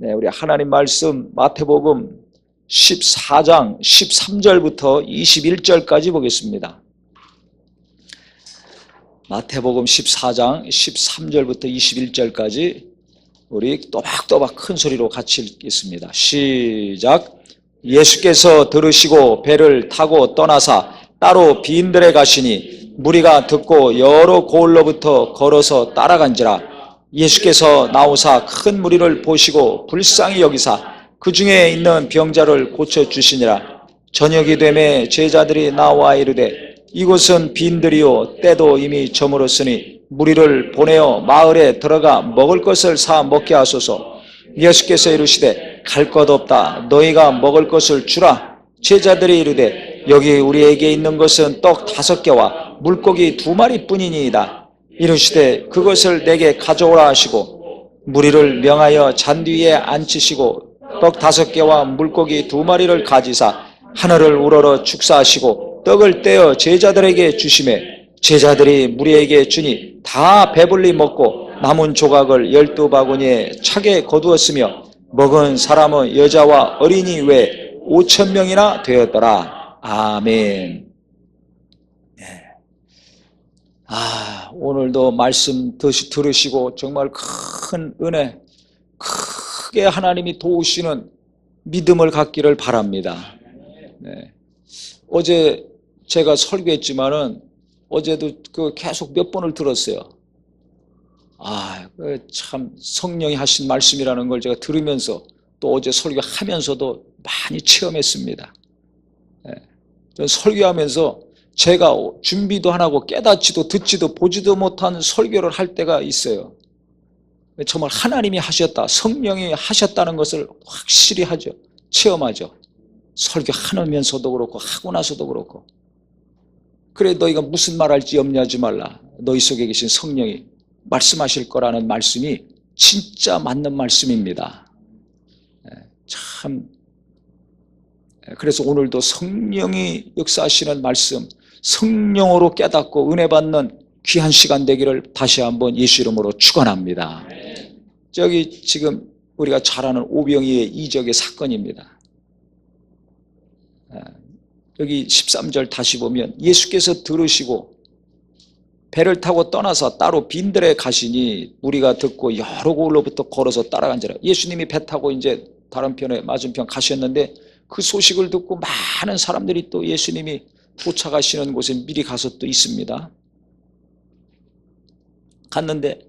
네, 우리 하나님 말씀 마태복음 14장 13절부터 21절까지 보겠습니다. 마태복음 14장 13절부터 21절까지 우리 또박또박 큰 소리로 같이 읽겠습니다. 시작. 예수께서 들으시고 배를 타고 떠나사 따로 비인들에 가시니 무리가 듣고 여러 고을로부터 걸어서 따라간지라. 예수께서 나오사 큰 무리를 보시고 불쌍히 여기사 그 중에 있는 병자를 고쳐주시니라. 저녁이 되매 제자들이 나와 이르되 이곳은 빈들이요 때도 이미 저물었으니 무리를 보내어 마을에 들어가 먹을 것을 사 먹게 하소서. 예수께서 이르시되 갈 것 없다. 너희가 먹을 것을 주라. 제자들이 이르되 여기 우리에게 있는 것은 떡 5개와 물고기 2마리뿐이니이다. 이르시되 그것을 내게 가져오라 하시고 무리를 명하여 잔디 위에 앉히시고 떡 5개와 물고기 2마리를 가지사 하늘을 우러러 축사하시고 떡을 떼어 제자들에게 주시매 제자들이 무리에게 주니 다 배불리 먹고 남은 조각을 12바구니에 차게 거두었으며 먹은 사람은 여자와 어린이 외에 5,000명이나 되었더라. 아멘. 오늘도 말씀 들으시고 정말 큰 은혜, 크게 하나님이 도우시는 믿음을 갖기를 바랍니다. 네. 어제 제가 설교했지만은 어제도 계속 몇 번을 들었어요. 참 성령이 하신 말씀이라는 걸 제가 들으면서 또 어제 설교하면서도 많이 체험했습니다. 네. 전 설교하면서 제가 준비도 안 하고 깨닫지도 듣지도 보지도 못한 설교를 할 때가 있어요. 정말 하나님이 하셨다, 성령이 하셨다는 것을 확실히 하죠. 체험하죠. 설교하면서도 그렇고 하고 나서도 그렇고. 그래 너희가 무슨 말할지 염려하지 말라. 너희 속에 계신 성령이 말씀하실 거라는 말씀이 진짜 맞는 말씀입니다. 참 그래서 오늘도 성령이 역사하시는 말씀, 성령으로 깨닫고 은혜 받는 귀한 시간 되기를 다시 한번 예수 이름으로 축원합니다. 저기 지금 우리가 잘 아는 오병이의 이적의 사건입니다. 여기 13절 다시 보면 예수께서 들으시고 배를 타고 떠나서 따로 빈들에 가시니 무리가 듣고 여러 고을로부터 걸어서 따라간지라. 예수님이 배 타고 이제 다른 편에 맞은편 가셨는데 그 소식을 듣고 많은 사람들이 또 예수님이 도착하시는 곳에 미리 가서 또 있습니다. 갔는데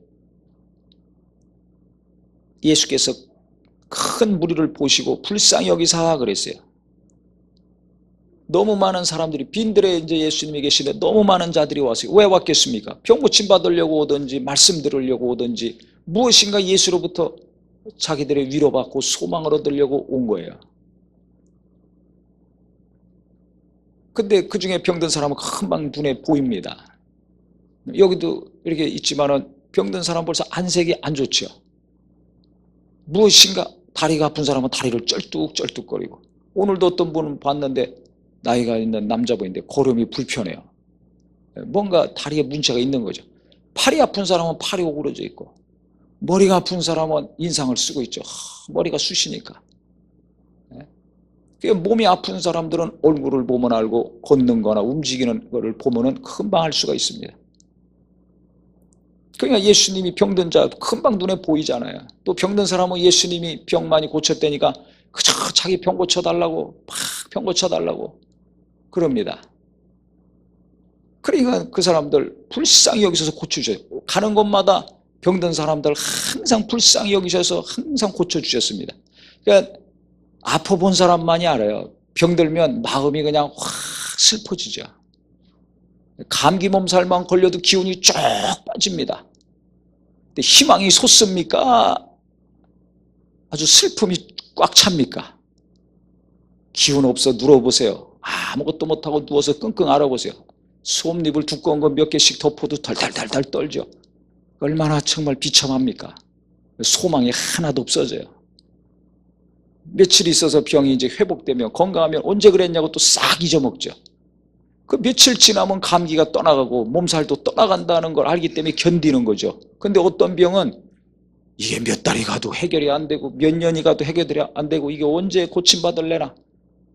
예수께서 큰 무리를 보시고 불쌍히 여기사 그랬어요. 너무 많은 사람들이 빈들에 이제 예수님이 계시는데 너무 많은 자들이 왔어요. 왜 왔겠습니까? 병 고침 받으려고 오든지 말씀 들으려고 오든지 무엇인가 예수로부터 자기들의 위로받고 소망을 얻으려고 온 거예요. 근데 그 중에 병든 사람은 금방 눈에 보입니다. 여기도 이렇게 있지만은 병든 사람 벌써 안색이 안 좋죠. 무엇인가 다리가 아픈 사람은 다리를 쩔뚝쩔뚝거리고 오늘도 어떤 분은 봤는데 나이가 있는 남자분인데 걸음이 불편해요. 뭔가 다리에 문제가 있는 거죠. 팔이 아픈 사람은 팔이 오그러져 있고 머리가 아픈 사람은 인상을 쓰고 있죠. 머리가 쑤시니까. 몸이 아픈 사람들은 얼굴을 보면 알고 걷는 거나 움직이는 거를 보면은 금방 알 수가 있습니다. 그러니까 예수님이 병든 자 금방 눈에 보이잖아요. 또 병든 사람은 예수님이 병 많이 고쳤다니까 그저 자기 병 고쳐달라고 막 병 고쳐달라고 그럽니다. 그러니까 그 사람들 불쌍히 여기셔서 고쳐주셔요. 가는 곳마다 병든 사람들 항상 불쌍히 여기셔서 항상 고쳐주셨습니다. 그러니까 아파 본 사람만이 알아요. 병들면 마음이 그냥 확 슬퍼지죠. 감기 몸살만 걸려도 기운이 쭉 빠집니다. 근데 희망이 솟습니까? 아주 슬픔이 꽉 찹니까? 기운 없어 누워보세요. 아무것도 못하고 누워서 끙끙 앓아보세요. 솜잎을 두꺼운 거 몇 개씩 덮어도 덜덜덜덜 떨죠. 얼마나 정말 비참합니까? 소망이 하나도 없어져요. 며칠 있어서 병이 이제 회복되면 건강하면 언제 그랬냐고 또 싹 잊어먹죠. 그 며칠 지나면 감기가 떠나가고 몸살도 떠나간다는 걸 알기 때문에 견디는 거죠. 근데 어떤 병은 이게 몇 달이 가도 해결이 안 되고 몇 년이 가도 해결이 안 되고 이게 언제 고침받을래나?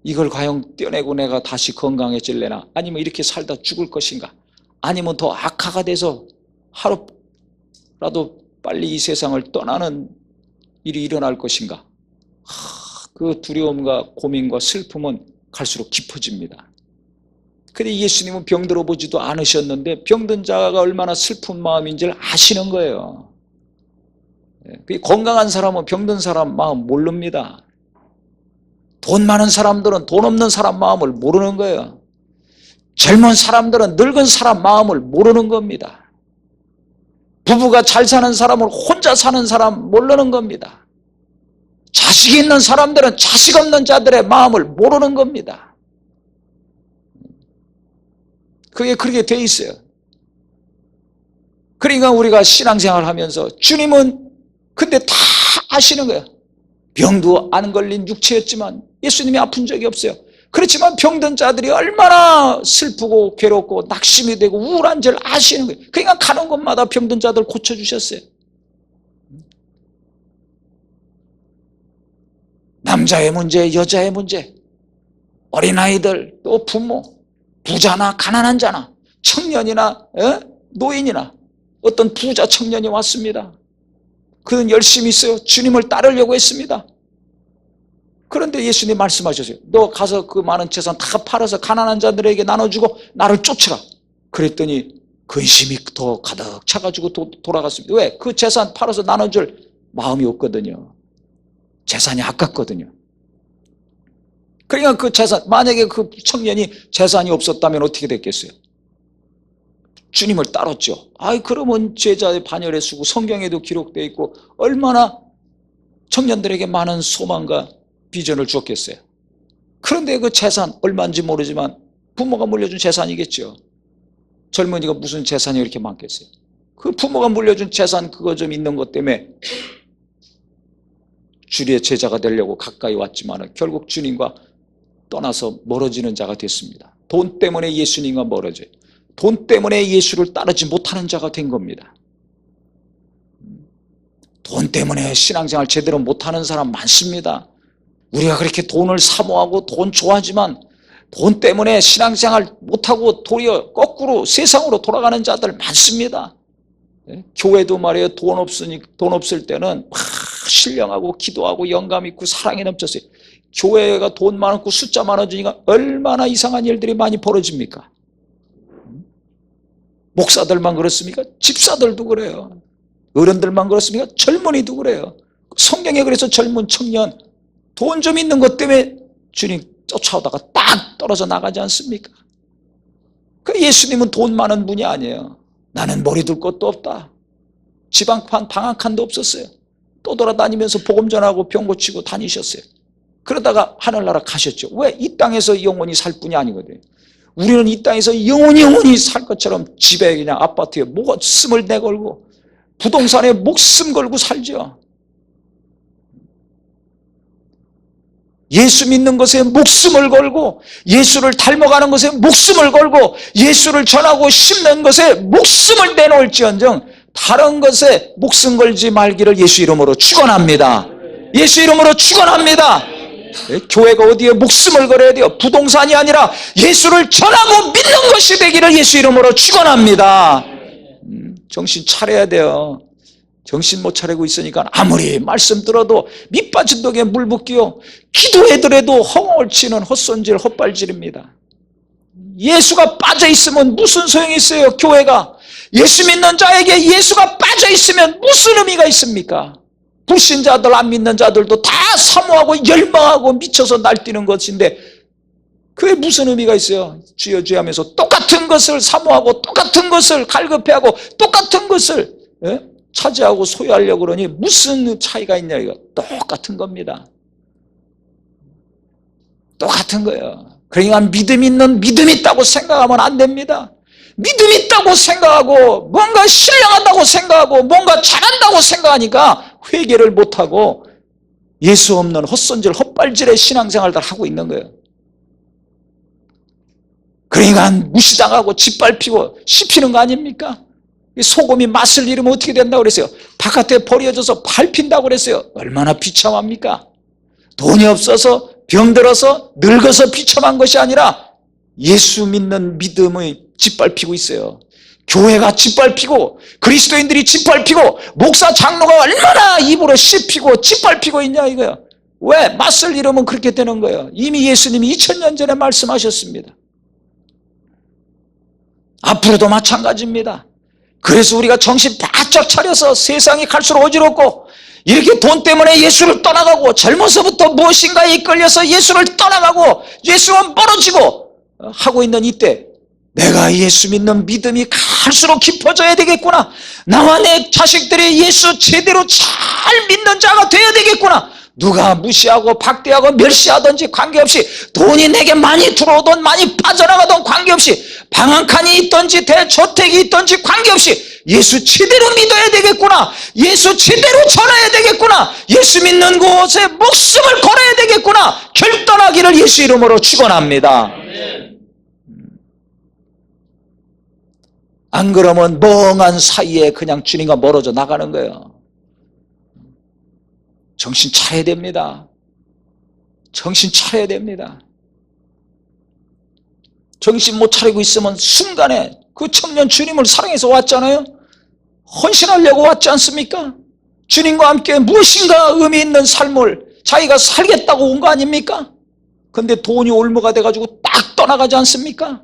이걸 과연 떼어내고 내가 다시 건강해질래나? 아니면 이렇게 살다 죽을 것인가? 아니면 더 악화가 돼서 하루라도 빨리 이 세상을 떠나는 일이 일어날 것인가? 그 두려움과 고민과 슬픔은 갈수록 깊어집니다. 근데 예수님은 병들어 보지도 않으셨는데 병든 자가 얼마나 슬픈 마음인지를 아시는 거예요. 건강한 사람은 병든 사람 마음 모릅니다. 돈 많은 사람들은 돈 없는 사람 마음을 모르는 거예요. 젊은 사람들은 늙은 사람 마음을 모르는 겁니다. 부부가 잘 사는 사람을 혼자 사는 사람 모르는 겁니다. 자식 있는 사람들은 자식 없는 자들의 마음을 모르는 겁니다. 그게 그렇게 돼 있어요. 그러니까 우리가 신앙생활 하면서 주님은 근데 다 아시는 거예요. 병도 안 걸린 육체였지만 예수님이 아픈 적이 없어요. 그렇지만 병든 자들이 얼마나 슬프고 괴롭고 낙심이 되고 우울한 줄 아시는 거예요. 그러니까 가는 곳마다 병든 자들 고쳐주셨어요. 남자의 문제, 여자의 문제, 어린아이들, 또 부모, 부자나 가난한 자나 청년이나 노인이나 어떤 부자 청년이 왔습니다. 그는 열심히 있어요. 주님을 따르려고 했습니다. 그런데 예수님 말씀하셨어요. 너 가서 그 많은 재산 다 팔아서 가난한 자들에게 나눠주고 나를 쫓으라. 그랬더니 근심이 더 가득 차가지고 돌아갔습니다. 왜? 그 재산 팔아서 나눠줄 마음이 없거든요. 재산이 아깝거든요. 그러니까 그 재산, 만약에 그 청년이 재산이 없었다면 어떻게 됐겠어요? 주님을 따랐죠. 그러면 제자의 반열에 쓰고 성경에도 기록되어 있고 얼마나 청년들에게 많은 소망과 비전을 주었겠어요. 그런데 그 재산 얼마인지 모르지만 부모가 물려준 재산이겠죠. 젊은이가 무슨 재산이 이렇게 많겠어요. 그 부모가 물려준 재산 그거 좀 있는 것 때문에 주님의 제자가 되려고 가까이 왔지만 결국 주님과 떠나서 멀어지는 자가 됐습니다. 돈 때문에 예수님과 멀어져요. 돈 때문에 예수를 따르지 못하는 자가 된 겁니다. 돈 때문에 신앙생활 제대로 못하는 사람 많습니다. 우리가 그렇게 돈을 사모하고 돈 좋아하지만 돈 때문에 신앙생활 못하고 도리어 거꾸로 세상으로 돌아가는 자들 많습니다. 교회도 말이에요. 돈 없을 때는 막 신령하고 기도하고 영감 있고 사랑이 넘쳤어요. 교회가 돈 많고 숫자 많아지니까 얼마나 이상한 일들이 많이 벌어집니까? 목사들만 그렇습니까? 집사들도 그래요. 어른들만 그렇습니까? 젊은이도 그래요. 성경에 그래서 젊은 청년 돈 좀 있는 것 때문에 주님 쫓아오다가 딱 떨어져 나가지 않습니까? 그 예수님은 돈 많은 분이 아니에요. 나는 머리 둘 것도 없다. 지방판 방 한 칸도 없었어요. 또 돌아다니면서 복음 전하고 병 고치고 다니셨어요. 그러다가 하늘나라 가셨죠. 왜? 이 땅에서 영원히 살 뿐이 아니거든요. 우리는 이 땅에서 영원히 살 것처럼 집에 그냥 아파트에 목숨을 내걸고 부동산에 목숨 걸고 살죠. 예수 믿는 것에 목숨을 걸고 예수를 닮아가는 것에 목숨을 걸고 예수를 전하고 심는 것에 목숨을 내놓을지언정 다른 것에 목숨 걸지 말기를 예수 이름으로 축원합니다. 예수 이름으로 축원합니다. 교회가 어디에 목숨을 걸어야 돼요? 부동산이 아니라 예수를 전하고 믿는 것이 되기를 예수 이름으로 축원합니다. 정신 차려야 돼요. 정신 못 차리고 있으니까 아무리 말씀 들어도 밑빠진 독에 물 붓기요 기도해더라도 허공을 치는 헛손질 헛발질입니다. 예수가 빠져 있으면 무슨 소용이 있어요? 교회가 예수 믿는 자에게 예수가 빠져 있으면 무슨 의미가 있습니까? 불신자들 안 믿는 자들도 다 사모하고 열망하고 미쳐서 날뛰는 것인데 그게 무슨 의미가 있어요? 주여 주여 하면서 똑같은 것을 사모하고 똑같은 것을 갈급해하고 똑같은 것을 차지하고 소유하려고 그러니 무슨 차이가 있냐 이거 똑같은 겁니다. 똑같은 거예요. 그러니까 믿음 있다고 생각하면 안 됩니다. 믿음 있다고 생각하고 뭔가 신령하다고 생각하고 뭔가 잘한다고 생각하니까 회개를 못하고 예수 없는 헛손질 헛발질의 신앙생활을 하고 있는 거예요. 그러니까 무시당하고 짓밟히고 씹히는 거 아닙니까? 이 소금이 맛을 잃으면 어떻게 된다고 그랬어요? 바깥에 버려져서 밟힌다고 그랬어요. 얼마나 비참합니까? 돈이 없어서 병들어서 늙어서 비참한 것이 아니라 예수 믿는 믿음의 짓밟히고 있어요. 교회가 짓밟히고 그리스도인들이 짓밟히고 목사 장로가 얼마나 입으로 씹히고 짓밟히고 있냐 이거야. 왜? 맛을 잃으면 그렇게 되는 거예요. 이미 예수님이 2000년 전에 말씀하셨습니다. 앞으로도 마찬가지입니다. 그래서 우리가 정신 바짝 차려서 세상이 갈수록 어지럽고 이렇게 돈 때문에 예수를 떠나가고 젊어서부터 무엇인가에 이끌려서 예수를 떠나가고 예수와 멀어지고 하고 있는 이때 내가 예수 믿는 믿음이 갈수록 깊어져야 되겠구나. 나와 내 자식들이 예수 제대로 잘 믿는 자가 되어야 되겠구나. 누가 무시하고 박대하고 멸시하든지 관계없이 돈이 내게 많이 들어오든 많이 빠져나가든 관계없이 방 한 칸이 있든지 대저택이 있든지 관계없이 예수 제대로 믿어야 되겠구나. 예수 제대로 전해야 되겠구나. 예수 믿는 곳에 목숨을 걸어야 되겠구나. 결단하기를 예수 이름으로 축원합니다. 안 그러면 멍한 사이에 그냥 주님과 멀어져 나가는 거예요. 정신 차려야 됩니다. 정신 차려야 됩니다. 정신 못 차리고 있으면 순간에 그 청년 주님을 사랑해서 왔잖아요. 헌신하려고 왔지 않습니까? 주님과 함께 무엇인가 의미 있는 삶을 자기가 살겠다고 온 거 아닙니까? 근데 돈이 올무가 돼가지고 딱 떠나가지 않습니까?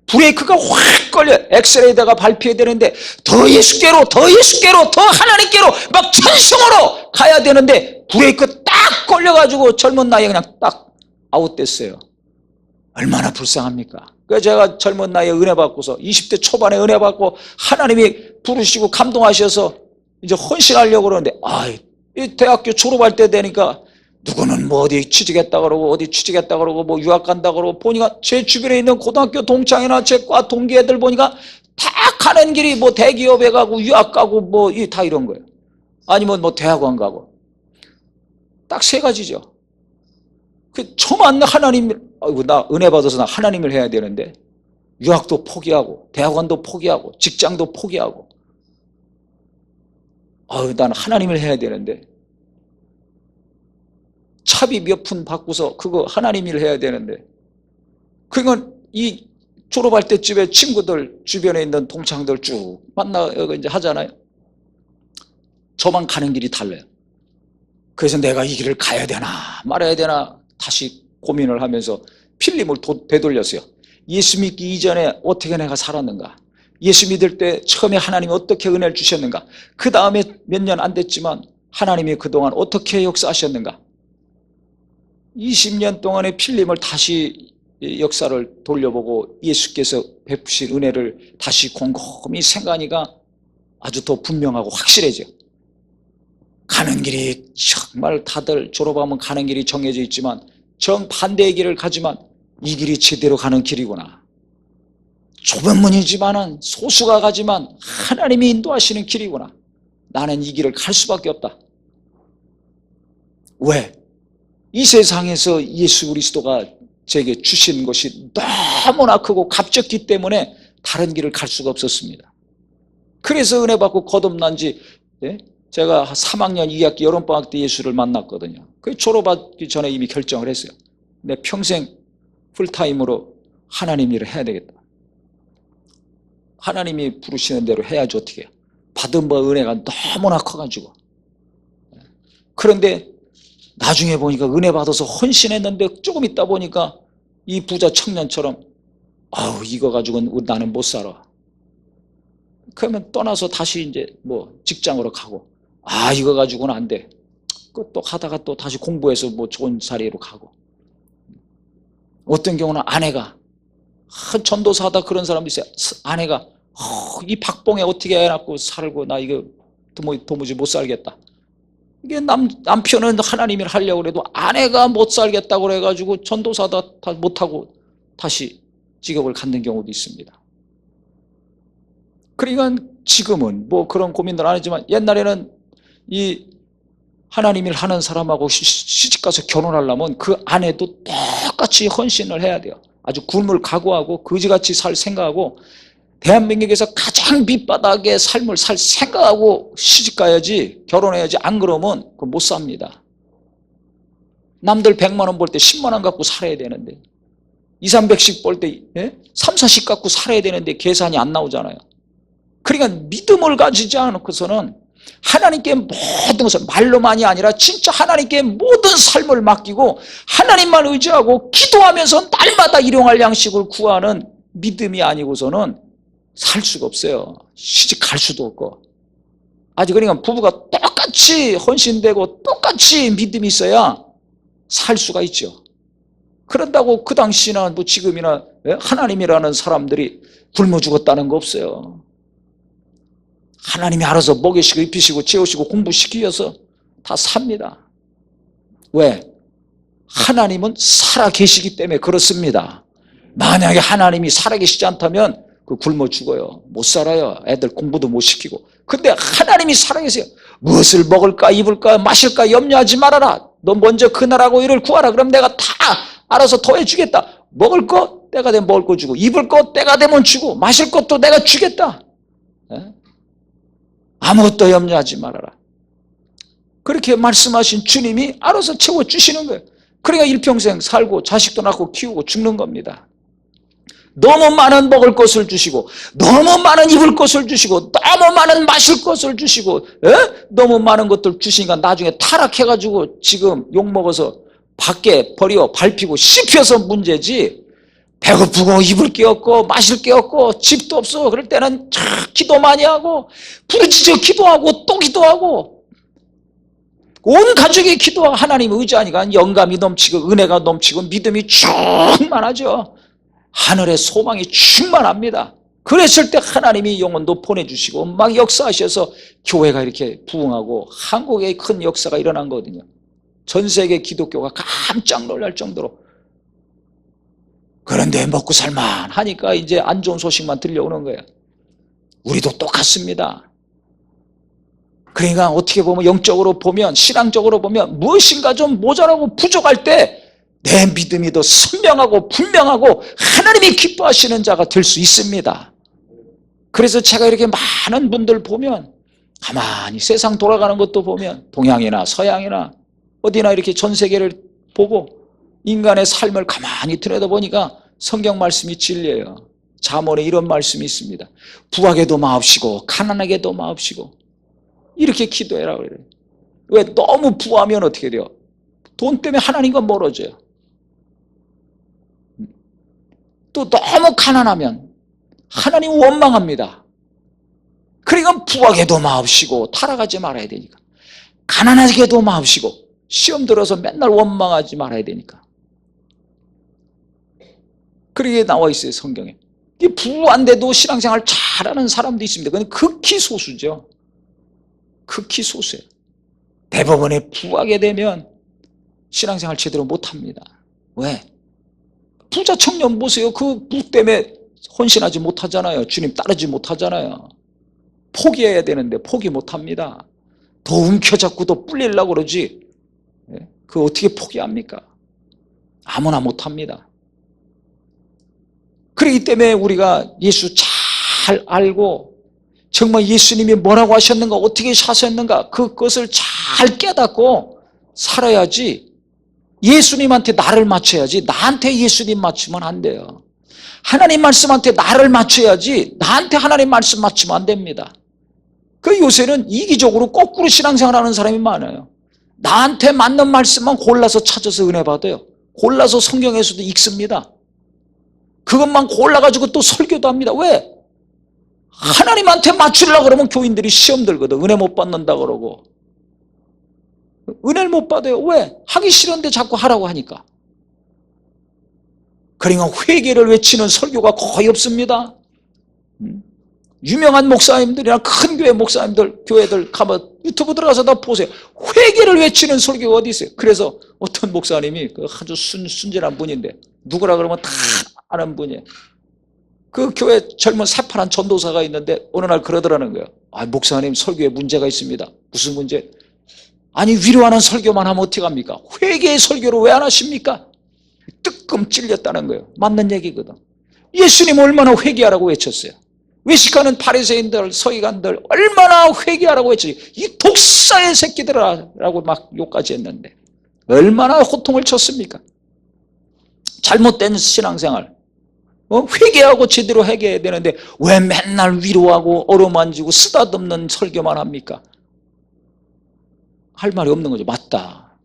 브레이크가 확 걸려. 엑셀레이터가 밟혀야 되는데 더 예수께로 더 예수께로 더 하나님께로 막 천성으로 가야 되는데 브레이크 딱 걸려가지고 젊은 나이에 그냥 딱 아웃됐어요. 얼마나 불쌍합니까? 그래서 제가 젊은 나이에 은혜 받고서 20대 초반에 은혜 받고 하나님이 부르시고 감동하셔서 이제 헌신하려고 그러는데 이 대학교 졸업할 때 되니까 누구는 뭐 어디 취직했다 그러고 어디 취직했다 그러고 뭐 유학 간다 그러고 보니까 제 주변에 있는 고등학교 동창이나 제 과 동기 애들 보니까 다 가는 길이 뭐 대기업에 가고 유학 가고 뭐 다 이런 거예요. 아니면 뭐 대학원 가고 딱 세 가지죠. 저만 하나님, 나 은혜 받아서 나 하나님을 해야 되는데 유학도 포기하고 대학원도 포기하고 직장도 포기하고 난 하나님을 해야 되는데 차비 몇 푼 받고서 그거 하나님 일 해야 되는데 그건 이 졸업할 때쯤에 친구들 주변에 있는 동창들 쭉 만나고 이제 하잖아요. 저만 가는 길이 달라요. 그래서 내가 이 길을 가야 되나 말아야 되나 다시 고민을 하면서 필름을 되돌렸어요. 예수 믿기 이전에 어떻게 내가 살았는가, 예수 믿을 때 처음에 하나님이 어떻게 은혜를 주셨는가, 그 다음에 몇 년 안 됐지만 하나님이 그동안 어떻게 역사하셨는가, 20년 동안의 필름을 다시 역사를 돌려보고 예수께서 베푸신 은혜를 다시 곰곰이 생각하니까 아주 더 분명하고 확실해져요. 가는 길이 정말 다들 졸업하면 가는 길이 정해져 있지만 정반대의 길을 가지만 이 길이 제대로 가는 길이구나. 좁은 문이지만은 소수가 가지만 하나님이 인도하시는 길이구나. 나는 이 길을 갈 수밖에 없다. 왜? 이 세상에서 예수 그리스도가 제게 주신 것이 너무나 크고 값졌기 때문에 다른 길을 갈 수가 없었습니다. 그래서 은혜 받고 거듭난 지 제가 3학년 2학기 여름방학 때 예수를 만났거든요. 그 졸업하기 전에 이미 결정을 했어요. 내 평생 풀타임으로 하나님 일을 해야 되겠다. 하나님이 부르시는 대로 해야지 어떻게 해요. 받은 바 은혜가 너무나 커가지고. 그런데 나중에 보니까 은혜 받아서 헌신했는데 조금 있다 보니까 이 부자 청년처럼 이거 가지고는 나는 못 살아. 그러면 떠나서 다시 이제 뭐 직장으로 가고 이거 가지고는 안 돼. 또 하다가 또 다시 공부해서 뭐 좋은 자리로 가고. 어떤 경우는 아내가 전도사 하다 그런 사람도 있어요. 아내가 이 박봉에 어떻게 해갖고 살고 나 이거 도무지 못 살겠다. 이게 남편은 하나님을 하려고 그래도 아내가 못 살겠다고 그래가지고 전도사다 다 못하고 다시 직업을 갖는 경우도 있습니다. 그러니까 지금은 뭐 그런 고민들 안 하지만 옛날에는 이 하나님 일 하는 사람하고 시집가서 결혼하려면 그 아내도 똑같이 헌신을 해야 돼요. 아주 굶을 각오하고 거지같이 살 생각하고 대한민국에서 가장 밑바닥의 삶을 살 생각하고 시집가야지, 결혼해야지. 안 그러면 그거 못 삽니다. 남들 100만 원 벌 때 10만 원 갖고 살아야 되는데, 2, 300씩 벌 때 3, 40 갖고 살아야 되는데 계산이 안 나오잖아요. 그러니까 믿음을 가지지 않고서는 하나님께 모든 것을, 말로만이 아니라 진짜 하나님께 모든 삶을 맡기고 하나님만 의지하고 기도하면서 날마다 일용할 양식을 구하는 믿음이 아니고서는 살 수가 없어요. 시집 갈 수도 없고. 아직 그러니까 부부가 똑같이 헌신되고 똑같이 믿음이 있어야 살 수가 있죠. 그런다고 그 당시나 뭐 지금이나 하나님이라는 사람들이 굶어 죽었다는 거 없어요. 하나님이 알아서 먹이시고 입히시고 재우시고 공부시키기 위해서 다 삽니다. 왜? 하나님은 살아계시기 때문에 그렇습니다. 만약에 하나님이 살아계시지 않다면 그 굶어 죽어요. 못 살아요. 애들 공부도 못 시키고. 근데 하나님이 살아계세요. 무엇을 먹을까 입을까 마실까 염려하지 말아라. 너 먼저 그 나라하고 이를 구하라. 그럼 내가 다 알아서 더해주겠다. 먹을 거 때가 되면 먹을 거 주고, 입을 거 때가 되면 주고, 마실 것도 내가 주겠다. 아무것도 염려하지 말아라. 그렇게 말씀하신 주님이 알아서 채워주시는 거예요. 그러니까 일평생 살고 자식도 낳고 키우고 죽는 겁니다. 너무 많은 먹을 것을 주시고, 너무 많은 입을 것을 주시고, 너무 많은 마실 것을 주시고, 너무 많은 것들 주시니까 나중에 타락해가지고 지금 욕먹어서 밖에 버려 밟히고 씹혀서 문제지, 배고프고 입을 게 없고 마실 게 없고 집도 없어. 그럴 때는 기도 많이 하고 부르짖어 기도하고 또 기도하고 온 가족이 기도하고 하나님 의지하니까 영감이 넘치고 은혜가 넘치고 믿음이 충만하죠. 하늘의 소망이 충만합니다. 그랬을 때 하나님이 영혼도 보내주시고 막 역사하셔서 교회가 이렇게 부흥하고 한국에 큰 역사가 일어난 거거든요. 전 세계 기독교가 깜짝 놀랄 정도로. 그런데 먹고 살만 하니까 이제 안 좋은 소식만 들려오는 거예요. 우리도 똑같습니다. 그러니까 어떻게 보면 영적으로 보면, 신앙적으로 보면 무엇인가 좀 모자라고 부족할 때 내 믿음이 더 선명하고 분명하고 하나님이 기뻐하시는 자가 될 수 있습니다. 그래서 제가 이렇게 많은 분들 보면, 가만히 세상 돌아가는 것도 보면 동양이나 서양이나 어디나 이렇게 전 세계를 보고 인간의 삶을 가만히 들여다보니까 성경 말씀이 진리예요. 잠언에 이런 말씀이 있습니다. 부하게도 마옵시고 가난하게도 마옵시고. 이렇게 기도해라 그래요. 왜? 너무 부하면 어떻게 돼요? 돈 때문에 하나님과 멀어져요. 또 너무 가난하면 하나님 원망합니다. 그러니까 부하게도 마옵시고 타락하지 말아야 되니까, 가난하게도 마옵시고 시험 들어서 맨날 원망하지 말아야 되니까. 그렇게 나와 있어요 성경에. 부한데도 신앙생활 잘하는 사람도 있습니다. 그건 극히 소수죠. 극히 소수예요. 대부분의 부하게 되면 신앙생활 제대로 못합니다. 왜? 부자 청년 보세요. 그 부 때문에 헌신하지 못하잖아요. 주님 따르지 못하잖아요. 포기해야 되는데 포기 못합니다. 더 움켜잡고 더 불리려고 그러지. 그거 어떻게 포기합니까? 아무나 못합니다. 그렇기 때문에 우리가 예수 잘 알고 정말 예수님이 뭐라고 하셨는가, 어떻게 사셨는가, 그것을 잘 깨닫고 살아야지. 예수님한테 나를 맞춰야지 나한테 예수님 맞추면 안 돼요. 하나님 말씀한테 나를 맞춰야지 나한테 하나님 말씀 맞추면 안 됩니다. 그 요새는 이기적으로 거꾸로 신앙생활하는 사람이 많아요. 나한테 맞는 말씀만 골라서 찾아서 은혜 받아요. 골라서 성경에서도 읽습니다. 그것만 골라가지고 또 설교도 합니다. 왜? 하나님한테 맞추려고 그러면 교인들이 시험 들거든. 은혜 못 받는다 그러고. 은혜를 못 받아요. 왜? 하기 싫은데 자꾸 하라고 하니까. 그러니까 회개를 외치는 설교가 거의 없습니다. 유명한 목사님들이나 큰 교회 목사님들, 교회들 가면 유튜브 들어가서 다 보세요. 회개를 외치는 설교가 어디 있어요? 그래서 어떤 목사님이 아주 순진한 분인데, 누구라 그러면 다 아는 분이에요. 그 교회 젊은 새파란 전도사가 있는데 어느 날 그러더라는 거예요. 아, 목사님 설교에 문제가 있습니다. 무슨 문제? 아니, 위로하는 설교만 하면 어떻게 합니까? 회개의 설교를 왜 안 하십니까? 뜨끔 찔렸다는 거예요. 맞는 얘기거든. 예수님 얼마나 회개하라고 외쳤어요. 외식하는 바리새인들, 서기관들 얼마나 회개하라고 했지. 이 독사의 새끼들아라고 막 욕까지 했는데 얼마나 호통을 쳤습니까? 잘못된 신앙생활, 회개하고 제대로 회개해야 되는데 왜 맨날 위로하고 어루만지고 쓰다듬는 설교만 합니까? 할 말이 없는 거죠. 맞다.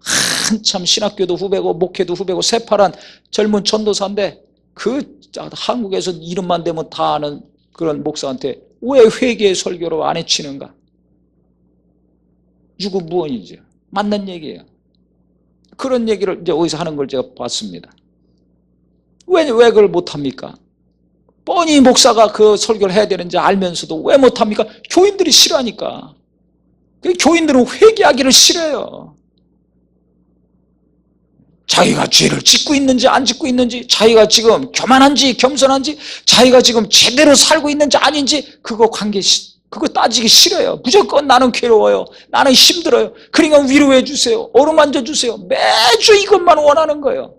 한참 신학교도 후배고 목회도 후배고 새파란 젊은 전도사인데 그 한국에서 이름만 대면 다 아는 그런 목사한테 왜 회개 설교로 안 해치는가? 유구무원이죠. 맞는 얘기예요. 그런 얘기를 이제 어디서 하는 걸 제가 봤습니다. 왜 그걸 못합니까? 뻔히 목사가 그 설교를 해야 되는지 알면서도 왜 못합니까? 교인들이 싫어하니까. 교인들은 회개하기를 싫어해요. 자기가 죄를 짓고 있는지 안 짓고 있는지, 자기가 지금 교만한지 겸손한지, 자기가 지금 제대로 살고 있는지 아닌지 그거 따지기 싫어요. 무조건 나는 괴로워요, 나는 힘들어요, 그러니까 위로해 주세요, 어루만져 주세요, 매주 이것만 원하는 거예요.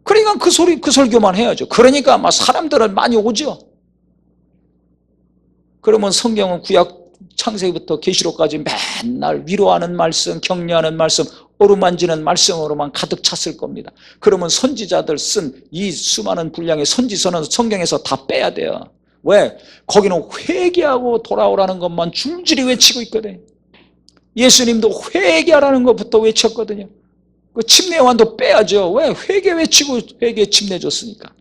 그러니까 그 설교만 해야죠. 그러니까 아마 사람들은 많이 오죠. 그러면 성경은 구약 창세기부터 계시록까지 맨날 위로하는 말씀, 격려하는 말씀, 어루만지는 말씀으로만 가득 찼을 겁니다. 그러면 선지자들 쓴 이 수많은 분량의 선지서는 성경에서 다 빼야 돼요. 왜? 거기는 회개하고 돌아오라는 것만 줄줄이 외치고 있거든요. 예수님도 회개하라는 것부터 외쳤거든요. 그 침례 요한도 빼야죠. 왜? 회개 외치고 회개 침례 줬으니까.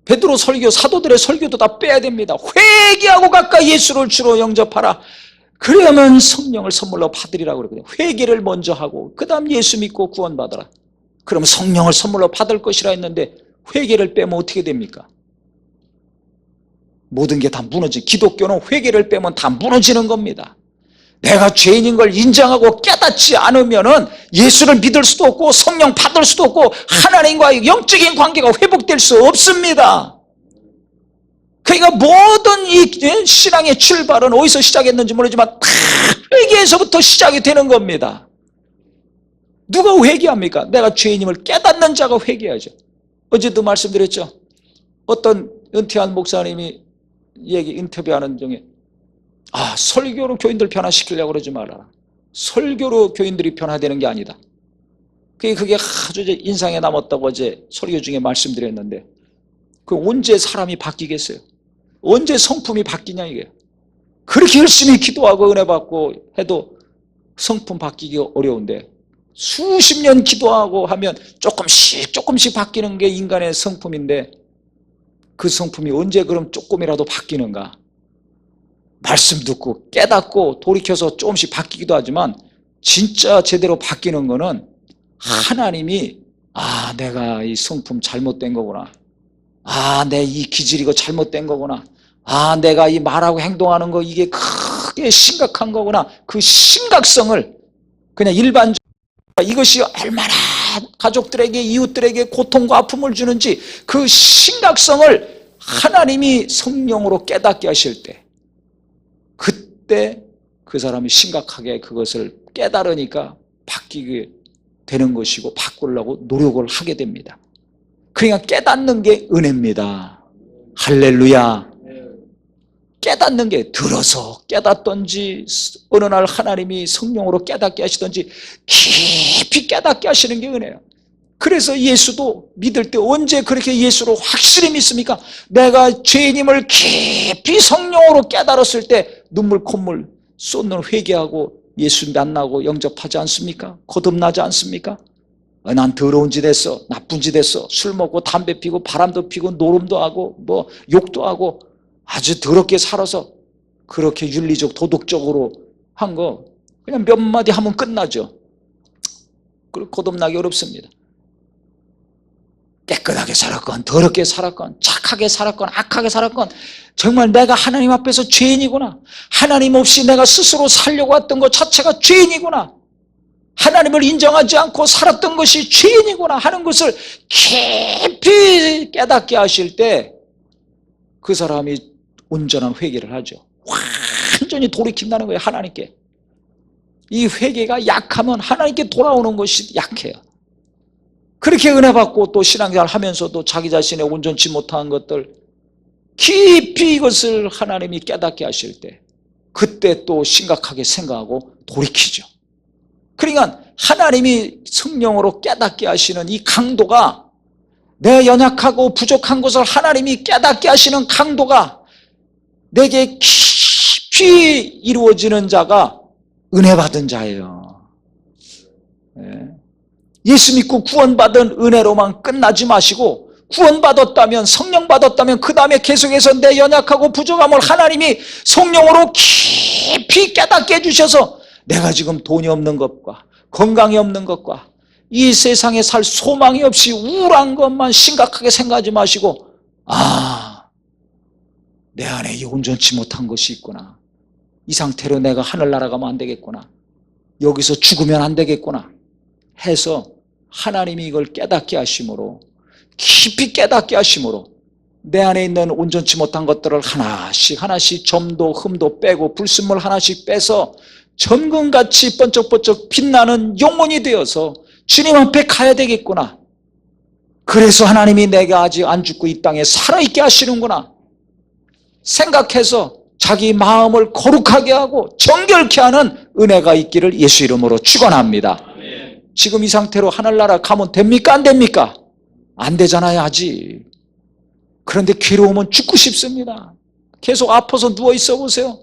베드로 설교, 사도들의 설교도 다 빼야 됩니다. 회개하고 가까이 예수를 주로 영접하라. 그러면 성령을 선물로 받으리라고 그러거든요. 회개를 먼저 하고 그 다음 예수 믿고 구원받아라. 그러면 성령을 선물로 받을 것이라 했는데 회개를 빼면 어떻게 됩니까? 모든 게 다 무너지고, 기독교는 회개를 빼면 다 무너지는 겁니다. 내가 죄인인 걸 인정하고 깨닫지 않으면 예수를 믿을 수도 없고 성령 받을 수도 없고 하나님과의 영적인 관계가 회복될 수 없습니다. 그러니까 모든 이 신앙의 출발은 어디서 시작했는지 모르지만 다 회개에서부터 시작이 되는 겁니다. 누가 회개합니까? 내가 죄인임을 깨닫는 자가 회개하죠. 어제도 말씀드렸죠. 어떤 은퇴한 목사님이 인터뷰하는 중에 설교로 교인들 변화시키려고 그러지 말아라. 설교로 교인들이 변화되는 게 아니다. 그게 아주 인상에 남았다고 어제 설교 중에 말씀드렸는데, 언제 사람이 바뀌겠어요? 언제 성품이 바뀌냐 이게. 그렇게 열심히 기도하고 은혜 받고 해도 성품 바뀌기 어려운데, 수십 년 기도하고 하면 조금씩 바뀌는 게 인간의 성품인데, 그 성품이 언제 그럼 조금이라도 바뀌는가? 말씀 듣고 깨닫고 돌이켜서 조금씩 바뀌기도 하지만 진짜 제대로 바뀌는 거는 하나님이 내가 이 성품 잘못된 거구나, 내 이 기질 이거 잘못된 거구나, 내가 이 말하고 행동하는 거 이게 크게 심각한 거구나, 그 심각성을 그냥 일반적으로 이것이 얼마나 가족들에게 이웃들에게 고통과 아픔을 주는지 그 심각성을 하나님이 성령으로 깨닫게 하실 때, 그때 그 사람이 심각하게 그것을 깨달으니까 바뀌게 되는 것이고 바꾸려고 노력을 하게 됩니다. 그러니까 깨닫는 게 은혜입니다. 할렐루야. 깨닫는 게 들어서 깨닫던지 어느 날 하나님이 성령으로 깨닫게 하시던지 깊이 깨닫게 하시는 게 은혜예요. 그래서 예수도 믿을 때 언제 그렇게 예수를 확실히 믿습니까? 내가 죄인임을 깊이 성령으로 깨달았을 때 눈물 콧물 쏟는 회개하고 예수 만나고 영접하지 않습니까? 거듭나지 않습니까? 난 더러운 짓 했어, 나쁜 짓 했어, 술 먹고 담배 피고 바람도 피고 노름도 하고 욕도 하고 아주 더럽게 살아서 그렇게 윤리적 도덕적으로 한 거 그냥 몇 마디 하면 끝나죠. 거듭나기 어렵습니다. 깨끗하게 살았건 더럽게 살았건 착하게 살았건 악하게 살았건 정말 내가 하나님 앞에서 죄인이구나, 하나님 없이 내가 스스로 살려고 했던 것 자체가 죄인이구나, 하나님을 인정하지 않고 살았던 것이 죄인이구나 하는 것을 깊이 깨닫게 하실 때 그 사람이 온전한 회개를 하죠. 완전히 돌이킨다는 거예요. 하나님께. 이 회개가 약하면 하나님께 돌아오는 것이 약해요. 그렇게 은혜 받고 또 신앙생활 하면서도 자기 자신의 온전치 못한 것들, 깊이 이것을 하나님이 깨닫게 하실 때 그때 또 심각하게 생각하고 돌이키죠. 그러니까 하나님이 성령으로 깨닫게 하시는 이 강도가, 내 연약하고 부족한 것을 하나님이 깨닫게 하시는 강도가 내게 깊이 이루어지는 자가 은혜 받은 자예요. 예수 믿고 구원받은 은혜로만 끝나지 마시고, 구원받았다면, 성령 받았다면 그 다음에 계속해서 내 연약하고 부족함을 하나님이 성령으로 깊이 깨닫게 해주셔서 내가 지금 돈이 없는 것과 건강이 없는 것과 이 세상에 살 소망이 없이 우울한 것만 심각하게 생각하지 마시고, 내 안에 이 온전치 못한 것이 있구나, 이 상태로 내가 하늘 날아가면 안 되겠구나, 여기서 죽으면 안 되겠구나 해서 하나님이 이걸 깨닫게 하심으로, 깊이 깨닫게 하심으로 내 안에 있는 온전치 못한 것들을 하나씩 점도 흠도 빼고 불순물 하나씩 빼서 전금같이 번쩍번쩍 빛나는 영혼이 되어서 주님 앞에 가야 되겠구나. 그래서 하나님이 내가 아직 안 죽고 이 땅에 살아있게 하시는구나 생각해서 자기 마음을 거룩하게 하고 정결케 하는 은혜가 있기를 예수 이름으로 축원합니다. 지금 이 상태로 하늘나라 가면 됩니까? 안 됩니까? 안 되잖아요, 아직. 그런데 괴로우면 죽고 싶습니다. 계속 아파서 누워있어 보세요.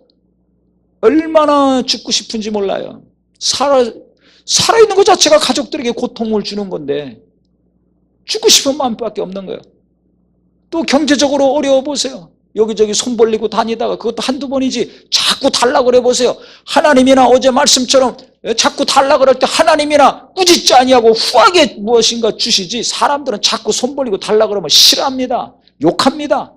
얼마나 죽고 싶은지 몰라요. 살아있는 것 자체가 가족들에게 고통을 주는 건데 죽고 싶은 마음밖에 없는 거예요. 또 경제적으로 어려워 보세요. 여기저기 손 벌리고 다니다가 그것도 한두 번이지 자꾸 달라고 그래 보세요. 하나님이나 어제 말씀처럼 자꾸 달라고 그럴 때 하나님이나 꾸짖지 아니하고 후하게 무엇인가 주시지, 사람들은 자꾸 손 벌리고 달라고 그러면 싫어합니다. 욕합니다.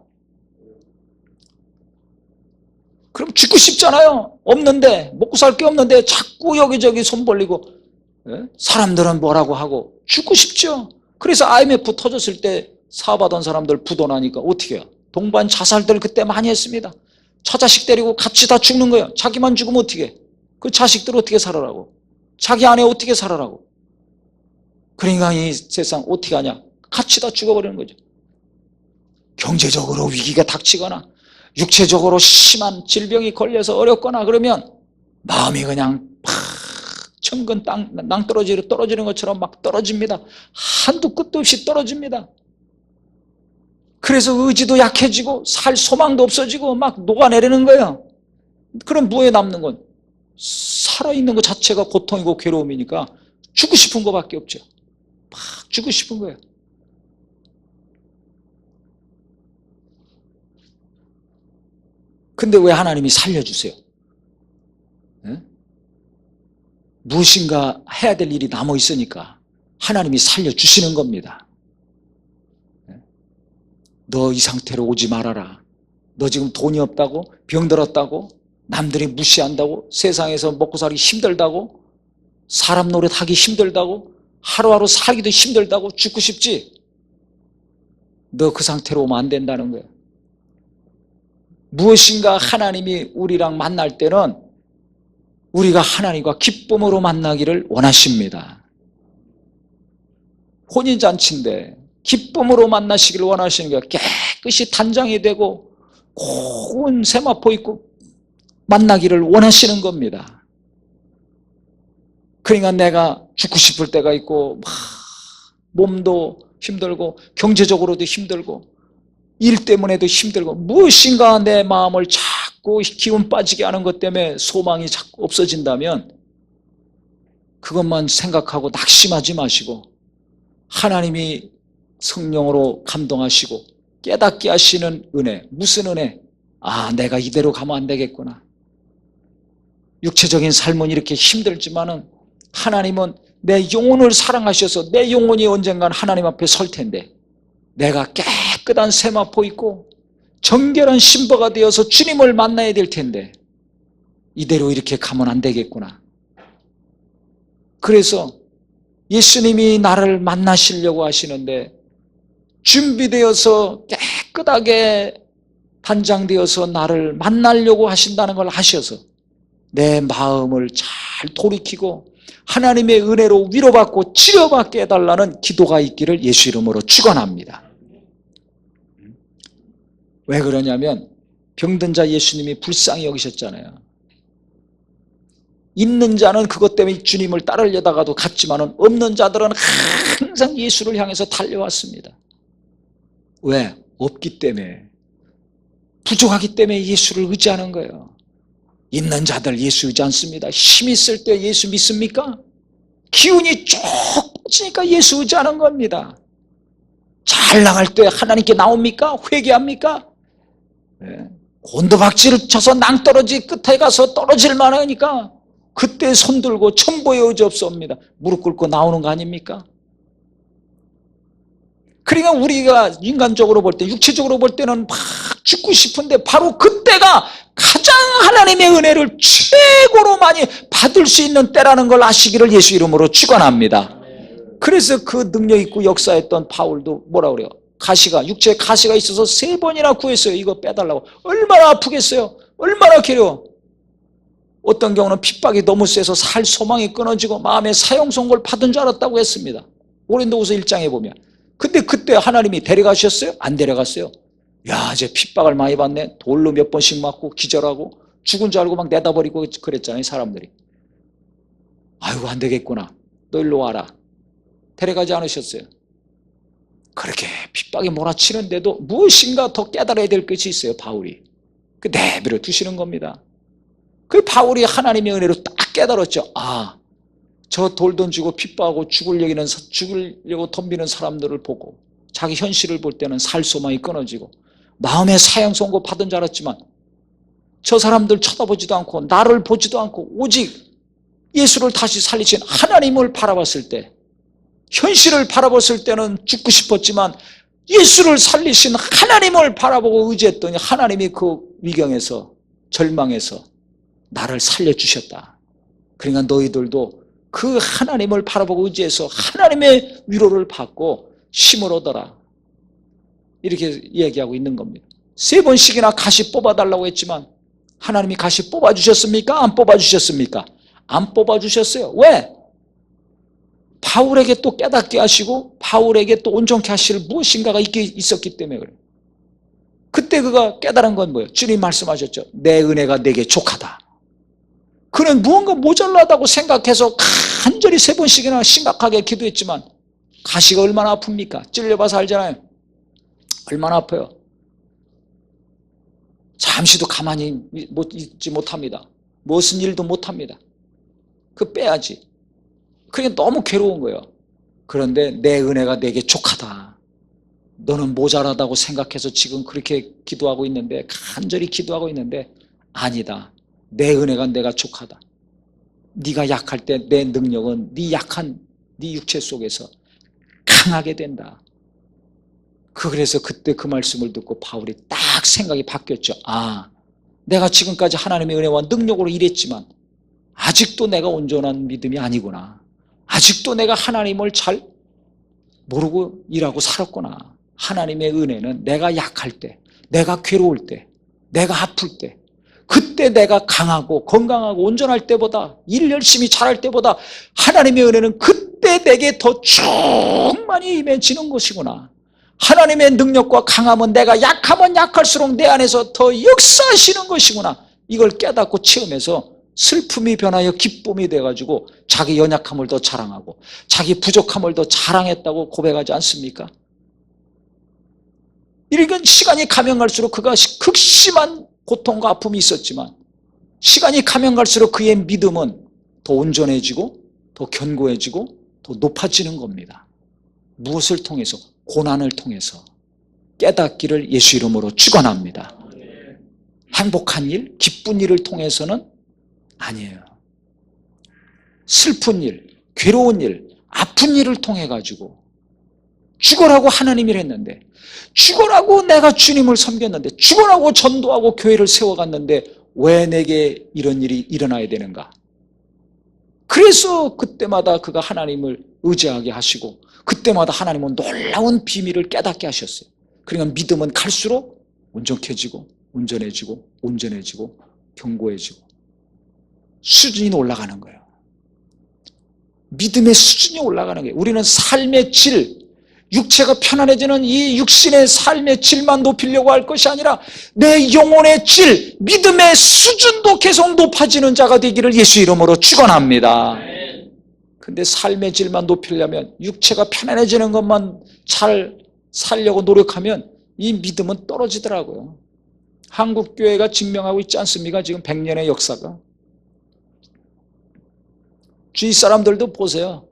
그럼 죽고 싶잖아요. 없는데, 먹고 살 게 없는데 자꾸 여기저기 손 벌리고 사람들은 뭐라고 하고 죽고 싶죠. 그래서 IMF 터졌을 때 사업하던 사람들 부도나니까 어떻게 해요? 동반 자살들 그때 많이 했습니다. 처자식 데리고 같이 다 죽는 거예요. 자기만 죽으면 어떻게 해? 그 자식들 어떻게 살아라고? 자기 아내 어떻게 살아라고? 그러니까 이 세상 어떻게 하냐? 같이 다 죽어버리는 거죠. 경제적으로 위기가 닥치거나 육체적으로 심한 질병이 걸려서 어렵거나 그러면 마음이 그냥 팍 천근 낭떠러지로 떨어지는 것처럼 막 떨어집니다. 한도 끝도 없이 떨어집니다. 그래서 의지도 약해지고 살 소망도 없어지고 막 녹아내리는 거예요. 그럼 뭐에 남는 건? 살아있는 것 자체가 고통이고 괴로움이니까 죽고 싶은 것밖에 없죠. 막 죽고 싶은 거예요. 근데 왜 하나님이 살려주세요? 무엇인가 해야 될 일이 남아 있으니까 하나님이 살려주시는 겁니다. 너 이 상태로 오지 말아라. 너 지금 돈이 없다고? 병들었다고? 남들이 무시한다고? 세상에서 먹고 살기 힘들다고? 사람 노릇하기 힘들다고? 하루하루 살기도 힘들다고? 죽고 싶지? 너 그 상태로 오면 안 된다는 거예요. 무엇인가 하나님이 우리랑 만날 때는 우리가 하나님과 기쁨으로 만나기를 원하십니다. 혼인잔치인데 기쁨으로 만나시기를 원하시는 게 깨끗이 단장이 되고 고운 세마포 입고 만나기를 원하시는 겁니다. 그러니까 내가 죽고 싶을 때가 있고 막 몸도 힘들고 경제적으로도 힘들고 일 때문에도 힘들고 무엇인가 내 마음을 자꾸 기운 빠지게 하는 것 때문에 소망이 자꾸 없어진다면 그것만 생각하고 낙심하지 마시고 하나님이 성령으로 감동하시고 깨닫게 하시는 은혜, 무슨 은혜? 내가 이대로 가면 안 되겠구나. 육체적인 삶은 이렇게 힘들지만은 하나님은 내 영혼을 사랑하셔서 내 영혼이 언젠간 하나님 앞에 설 텐데 내가 깨끗한 세마포 입고 정결한 신부가 되어서 주님을 만나야 될 텐데 이대로 이렇게 가면 안 되겠구나. 그래서 예수님이 나를 만나시려고 하시는데 준비되어서 깨끗하게 단장되어서 나를 만나려고 하신다는 걸 아셔서 내 마음을 잘 돌이키고 하나님의 은혜로 위로받고 치료받게 해달라는 기도가 있기를 예수 이름으로 축원합니다. 왜 그러냐면 병든 자 예수님이 불쌍히 여기셨잖아요. 있는 자는 그것 때문에 주님을 따르려다가도 갔지만은 없는 자들은 항상 예수를 향해서 달려왔습니다. 왜? 없기 때문에, 부족하기 때문에 예수를 의지하는 거예요. 있는 자들 예수 의지 않습니다. 힘 있을 때 예수 믿습니까? 기운이 쭉 빠지니까 예수 의지하는 겁니다. 잘 나갈 때 하나님께 나옵니까? 회개합니까? 네. 곤두박질을 쳐서 낭떠러지 끝에 가서 떨어질 만하니까 그때 손들고 천보의 의지 없사옵니다. 무릎 꿇고 나오는 거 아닙니까? 그러니까 우리가 인간적으로 볼 때, 육체적으로 볼 때는 막 죽고 싶은데 바로 그때가 가장 하나님의 은혜를 최고로 많이 받을 수 있는 때라는 걸 아시기를 예수 이름으로 축원합니다. 그래서 그 능력 있고 역사했던 바울도 뭐라 그래요? 가시가, 육체에 가시가 있어서 3번이나 구했어요. 이거 빼달라고. 얼마나 아프겠어요? 얼마나 괴로워. 어떤 경우는 핍박이 너무 세서 살 소망이 끊어지고 마음에 사형선고를 받은 줄 알았다고 했습니다. 고린도후서 1장에 보면. 근데 그때 하나님이 데려가셨어요? 안 데려갔어요. 야, 이제 핍박을 많이 받네. 돌로 몇 번씩 맞고 기절하고 죽은 줄 알고 막 내다버리고 그랬잖아요, 사람들이. 아이고, 안 되겠구나. 너 일로 와라. 데려가지 않으셨어요. 그렇게 핍박이 몰아치는데도 무엇인가 더 깨달아야 될 것이 있어요, 바울이. 그 내버려 두시는 겁니다. 그 바울이 하나님의 은혜로 딱 깨달았죠. 아, 저 돌 던지고 핍박하고 죽으려고 덤비는 사람들을 보고 자기 현실을 볼 때는 살 소망이 끊어지고 마음에 사형 선고 받은 줄 알았지만 저 사람들 쳐다보지도 않고 나를 보지도 않고 오직 예수를 다시 살리신 하나님을 바라봤을 때, 현실을 바라봤을 때는 죽고 싶었지만 예수를 살리신 하나님을 바라보고 의지했더니 하나님이 그 위경에서, 절망에서 나를 살려주셨다. 그러니까 너희들도 그 하나님을 바라보고 의지해서 하나님의 위로를 받고 힘을 얻어라. 이렇게 얘기하고 있는 겁니다. 3번씩이나 가시 뽑아달라고 했지만 하나님이 가시 뽑아주셨습니까? 안 뽑아주셨습니까? 안 뽑아주셨어요. 왜? 바울에게 또 깨닫게 하시고 바울에게 또 온전케 하실 무엇인가가 있었기 때문에 그래요. 그때 그가 깨달은 건 뭐예요? 주님 말씀하셨죠. 내 은혜가 내게 족하다. 그는 무언가 모자라다고 생각해서 간절히 3번씩이나 심각하게 기도했지만 가시가 얼마나 아픕니까? 찔려봐서 알잖아요. 얼마나 아파요. 잠시도 가만히 있지 못합니다. 무슨 일도 못합니다. 그 빼야지. 그게 너무 괴로운 거예요. 그런데 내 은혜가 내게 족하다. 너는 모자라다고 생각해서 지금 그렇게 기도하고 있는데, 간절히 기도하고 있는데 아니다. 내 은혜가 내가 족하다. 네가 약할 때 내 능력은 네 약한 네 육체 속에서 강하게 된다. 그래서 그때 그 말씀을 듣고 바울이 딱 생각이 바뀌었죠. 아, 내가 지금까지 하나님의 은혜와 능력으로 일했지만 아직도 내가 온전한 믿음이 아니구나. 아직도 내가 하나님을 잘 모르고 일하고 살았구나. 하나님의 은혜는 내가 약할 때, 내가 괴로울 때, 내가 아플 때, 그때 내가 강하고 건강하고 온전할 때보다, 일 열심히 잘할 때보다 하나님의 은혜는 그때 내게 더 충만히 임해지는 것이구나. 하나님의 능력과 강함은 내가 약하면 약할수록 내 안에서 더 역사하시는 것이구나. 이걸 깨닫고 체험해서 슬픔이 변하여 기쁨이 돼가지고 자기 연약함을 더 자랑하고 자기 부족함을 더 자랑했다고 고백하지 않습니까? 이런 시간이 가면 갈수록 그가 극심한 고통과 아픔이 있었지만 시간이 가면 갈수록 그의 믿음은 더 온전해지고 더 견고해지고 더 높아지는 겁니다. 무엇을 통해서? 고난을 통해서. 깨닫기를 예수 이름으로 축원합니다. 행복한 일, 기쁜 일을 통해서는 아니에요. 슬픈 일, 괴로운 일, 아픈 일을 통해 가지고 죽어라고 하나님이 했는데, 죽어라고 내가 주님을 섬겼는데, 죽어라고 전도하고 교회를 세워갔는데 왜 내게 이런 일이 일어나야 되는가? 그래서 그때마다 그가 하나님을 의지하게 하시고 그때마다 하나님은 놀라운 비밀을 깨닫게 하셨어요. 그러니까 믿음은 갈수록 온전해지고 온전해지고 온전해지고 견고해지고 수준이 올라가는 거예요. 믿음의 수준이 올라가는 거예요. 우리는 삶의 질, 육체가 편안해지는 이 육신의 삶의 질만 높이려고 할 것이 아니라 내 영혼의 질, 믿음의 수준도 계속 높아지는 자가 되기를 예수 이름으로 축원합니다. 근데 삶의 질만 높이려면 육체가 편안해지는 것만 잘 살려고 노력하면 이 믿음은 떨어지더라고요. 한국 교회가 증명하고 있지 않습니까? 지금 100년의 역사가. 주위 사람들도 보세요.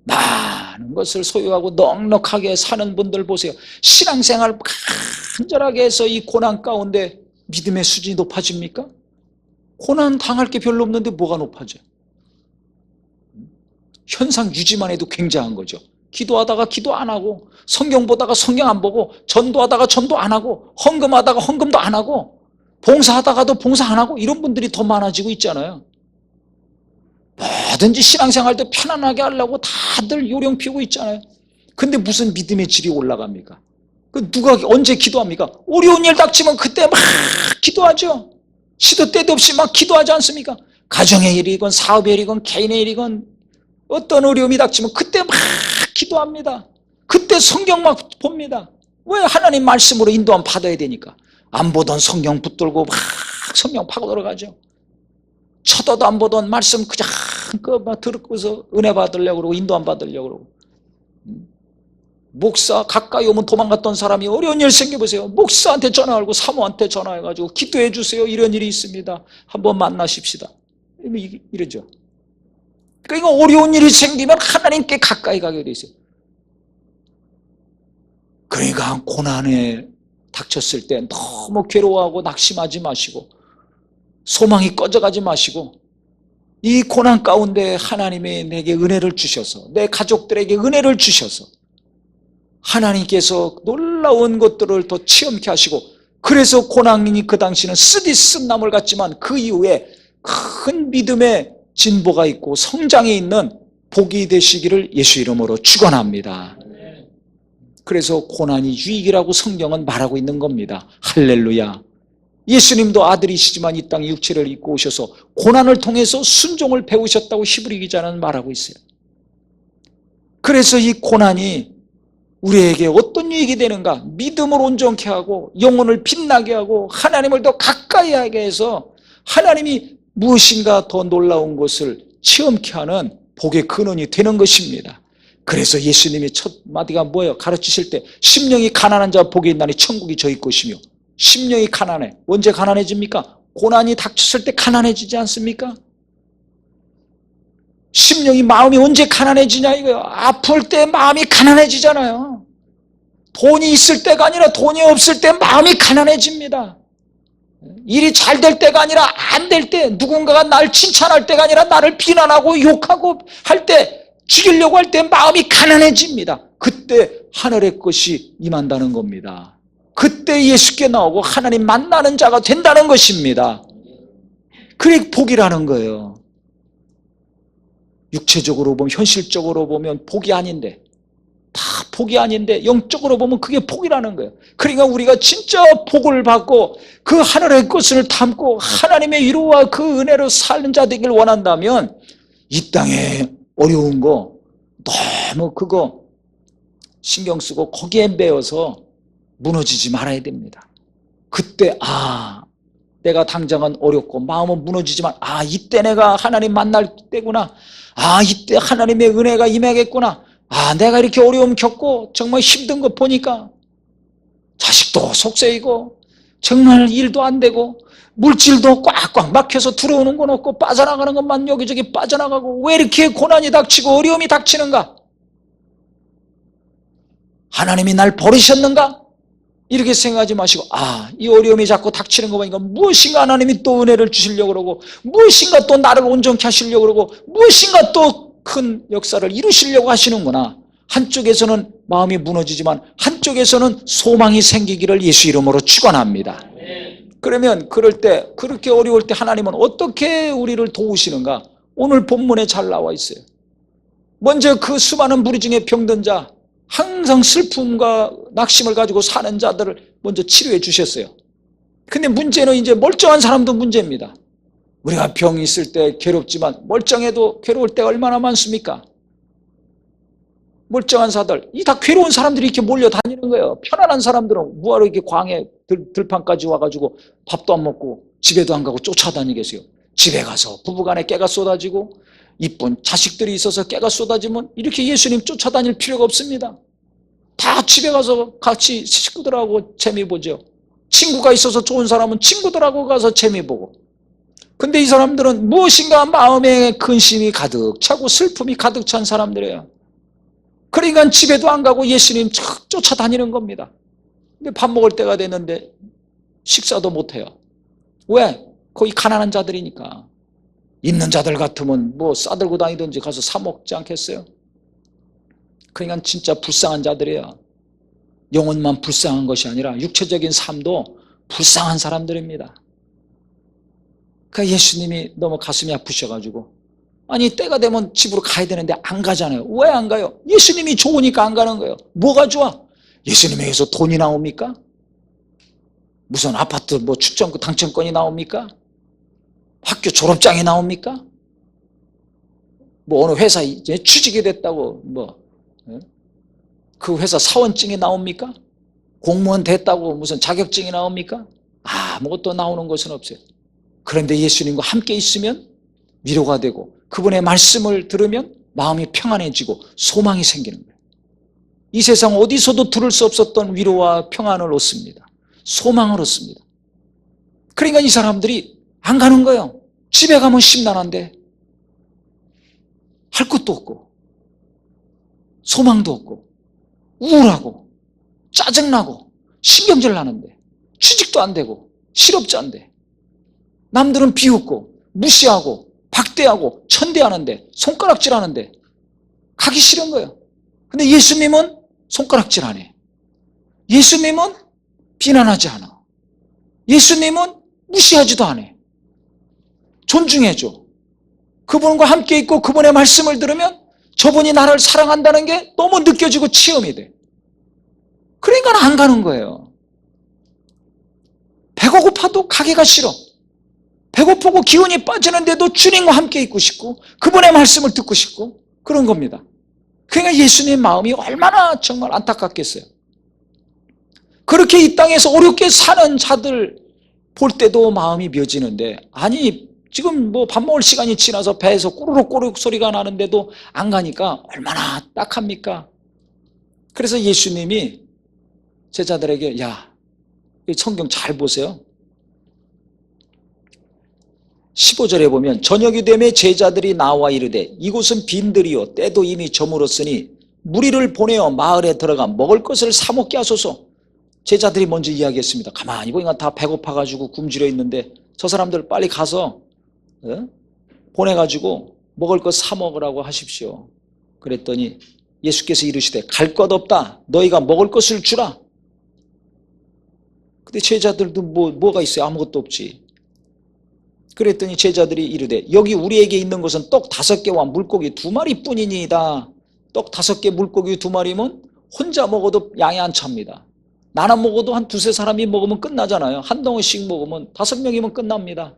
많은 것을 소유하고 넉넉하게 사는 분들 보세요. 신앙생활 간절하게 해서 이 고난 가운데 믿음의 수준이 높아집니까? 고난 당할 게 별로 없는데 뭐가 높아져요? 현상 유지만 해도 굉장한 거죠. 기도하다가 기도 안 하고, 성경 보다가 성경 안 보고, 전도하다가 전도 안 하고, 헌금하다가 헌금도 안 하고, 봉사하다가도 봉사 안 하고, 이런 분들이 더 많아지고 있잖아요. 뭐든지 신앙생활도 편안하게 하려고 다들 요령 피우고 있잖아요. 근데 무슨 믿음의 질이 올라갑니까? 그 누가 언제 기도합니까? 어려운 일 닥치면 그때 막 기도하죠. 시도 때도 없이 막 기도하지 않습니까? 가정의 일이건 사업의 일이건 개인의 일이건 어떤 어려움이 닥치면 그때 막 기도합니다. 그때 성경 막 봅니다. 왜? 하나님 말씀으로 인도함 받아야 되니까. 안 보던 성경 붙들고 막 성경 파고 들어가죠. 쳐다도 안 보던 말씀 그냥 막 들고서 은혜 받으려고 그러고 인도함 받으려고 그러고. 목사 가까이 오면 도망갔던 사람이 어려운 일 생겨보세요. 목사한테 전화 걸고 사모한테 전화해가지고 기도해 주세요. 이런 일이 있습니다. 한번 만나십시다. 이러죠. 그러니까 어려운 일이 생기면 하나님께 가까이 가게 돼 있어요. 그러니까 고난에 닥쳤을 때 너무 괴로워하고 낙심하지 마시고 소망이 꺼져가지 마시고 이 고난 가운데 하나님이 내게 은혜를 주셔서 내 가족들에게 은혜를 주셔서 하나님께서 놀라운 것들을 더 체험케 하시고 그래서 고난이 그 당시는 쓰디 쓴 나물 같지만 그 이후에 큰 믿음의 진보가 있고 성장이 있는 복이 되시기를 예수 이름으로 축원합니다. 그래서 고난이 유익이라고 성경은 말하고 있는 겁니다. 할렐루야. 예수님도 아들이시지만 이 땅에 육체를 입고 오셔서 고난을 통해서 순종을 배우셨다고 히브리 기자는 말하고 있어요. 그래서 이 고난이 우리에게 어떤 유익이 되는가? 믿음을 온전케 하고 영혼을 빛나게 하고 하나님을 더 가까이 하게 해서 하나님이 무엇인가 더 놀라운 것을 체험케 하는 복의 근원이 되는 것입니다. 그래서 예수님이 첫 마디가 뭐예요? 가르치실 때 심령이 가난한 자 복이 있나니 천국이 저희 것이며 심령이 가난해. 언제 가난해집니까? 고난이 닥쳤을 때 가난해지지 않습니까? 심령이 마음이 언제 가난해지냐 이거예요. 아플 때 마음이 가난해지잖아요. 돈이 있을 때가 아니라 돈이 없을 때 마음이 가난해집니다. 일이 잘 될 때가 아니라 안 될 때, 누군가가 날 칭찬할 때가 아니라 나를 비난하고 욕하고 할 때, 죽이려고 할 때 마음이 가난해집니다. 그때 하늘의 것이 임한다는 겁니다. 그때 예수께 나오고 하나님 만나는 자가 된다는 것입니다. 그게 복이라는 거예요. 육체적으로 보면, 현실적으로 보면 복이 아닌데, 다 복이 아닌데 영적으로 보면 그게 복이라는 거예요. 그러니까 우리가 진짜 복을 받고 그 하늘의 것을 담고 하나님의 위로와 그 은혜로 사는 자 되길 원한다면 이 땅에 어려운 거 너무 그거 신경 쓰고 거기에 매여서 무너지지 말아야 됩니다. 그때 내가 당장은 어렵고 마음은 무너지지만 이때 내가 하나님 만날 때구나. 이때 하나님의 은혜가 임하겠구나. 내가 이렇게 어려움 겪고 정말 힘든 거 보니까 자식도 속세이고 정말 일도 안 되고 물질도 꽉꽉 막혀서 들어오는 건 없고 빠져나가는 것만 여기저기 빠져나가고 왜 이렇게 고난이 닥치고 어려움이 닥치는가? 하나님이 날 버리셨는가? 이렇게 생각하지 마시고 이 어려움이 자꾸 닥치는 거 보니까 무엇인가 하나님이 또 은혜를 주시려고 그러고 무엇인가 또 나를 온전케 하시려고 그러고 무엇인가 또 큰 역사를 이루시려고 하시는구나. 한쪽에서는 마음이 무너지지만 한쪽에서는 소망이 생기기를 예수 이름으로 축원합니다. 그러면 그럴 때 그렇게 어려울 때 하나님은 어떻게 우리를 도우시는가? 오늘 본문에 잘 나와 있어요. 먼저 그 수많은 무리 중에 병든 자 항상 슬픔과 낙심을 가지고 사는 자들을 먼저 치료해 주셨어요. 근데 문제는 이제 멀쩡한 사람도 문제입니다. 우리가 병이 있을 때 괴롭지만 멀쩡해도 괴로울 때가 얼마나 많습니까? 멀쩡한 사들, 이 다 괴로운 사람들이 이렇게 몰려다니는 거예요. 편안한 사람들은 뭐하러 이렇게 광에 들판까지 와가지고 밥도 안 먹고 집에도 안 가고 쫓아다니겠어요. 집에 가서 부부간에 깨가 쏟아지고 이쁜 자식들이 있어서 깨가 쏟아지면 이렇게 예수님 쫓아다닐 필요가 없습니다. 다 집에 가서 같이 식구들하고 재미 보죠. 친구가 있어서 좋은 사람은 친구들하고 가서 재미 보고. 근데 이 사람들은 무엇인가 마음에 근심이 가득 차고 슬픔이 가득 찬 사람들이에요. 그러니까 집에도 안 가고 예수님 쫓아다니는 겁니다. 근데 밥 먹을 때가 됐는데 식사도 못해요. 왜? 거기 가난한 자들이니까. 있는 자들 같으면 뭐 싸들고 다니든지 가서 사 먹지 않겠어요? 그러니까 진짜 불쌍한 자들이에요. 영혼만 불쌍한 것이 아니라 육체적인 삶도 불쌍한 사람들입니다. 그러니까 예수님이 너무 가슴이 아프셔가지고 아니 때가 되면 집으로 가야 되는데 안 가잖아요. 왜 안 가요? 예수님이 좋으니까 안 가는 거예요. 뭐가 좋아? 예수님에게서 돈이 나옵니까? 무슨 아파트 뭐 출전권 당첨권이 나옵니까? 학교 졸업장이 나옵니까? 뭐 어느 회사에 이제 취직이 됐다고 뭐 그 회사 사원증이 나옵니까? 공무원 됐다고 무슨 자격증이 나옵니까? 아무것도 나오는 것은 없어요. 그런데 예수님과 함께 있으면 위로가 되고 그분의 말씀을 들으면 마음이 평안해지고 소망이 생기는 거예요. 이 세상 어디서도 들을 수 없었던 위로와 평안을 얻습니다. 소망을 얻습니다. 그러니까 이 사람들이 안 가는 거예요. 집에 가면 심란한데 할 것도 없고 소망도 없고 우울하고 짜증나고 신경질 나는데 취직도 안 되고 실업자 안 돼. 남들은 비웃고 무시하고 박대하고 천대하는데 손가락질하는데 가기 싫은 거예요. 근데 예수님은 손가락질 안 해. 예수님은 비난하지 않아. 예수님은 무시하지도 않아. 존중해줘. 그분과 함께 있고 그분의 말씀을 들으면 저분이 나를 사랑한다는 게 너무 느껴지고 체험이 돼. 그러니까 안 가는 거예요. 배가 고파도 가기가 싫어. 배고프고 기운이 빠지는데도 주님과 함께 있고 싶고 그분의 말씀을 듣고 싶고 그런 겁니다. 그러니까 예수님 마음이 얼마나 정말 안타깝겠어요. 그렇게 이 땅에서 어렵게 사는 자들 볼 때도 마음이 묘지는데 아니 지금 뭐 밥 먹을 시간이 지나서 배에서 꼬르륵 소리가 나는데도 안 가니까 얼마나 딱합니까? 그래서 예수님이 제자들에게 야, 이 성경 잘 보세요. 15절에 보면 저녁이 되매 제자들이 나와 이르되 이곳은 빈들이요 때도 이미 저물었으니 무리를 보내어 마을에 들어가 먹을 것을 사 먹게 하소서. 제자들이 먼저 이야기했습니다. 가만히 보니까 다 배고파가지고 굶주려 있는데 저 사람들 빨리 가서 보내가지고 먹을 것 사 먹으라고 하십시오. 그랬더니 예수께서 이르시되 갈 것 없다. 너희가 먹을 것을 주라. 근데 제자들도 뭐가 있어요? 아무것도 없지. 그랬더니 제자들이 이르되 여기 우리에게 있는 것은 떡 5개와 물고기 2마리 뿐이니이다. 떡 5개 물고기 2마리면 혼자 먹어도 양이 안 찹니다. 나눠 먹어도 한 2-3사람이 먹으면 끝나잖아요. 한 덩어리씩 먹으면 5명이면 끝납니다.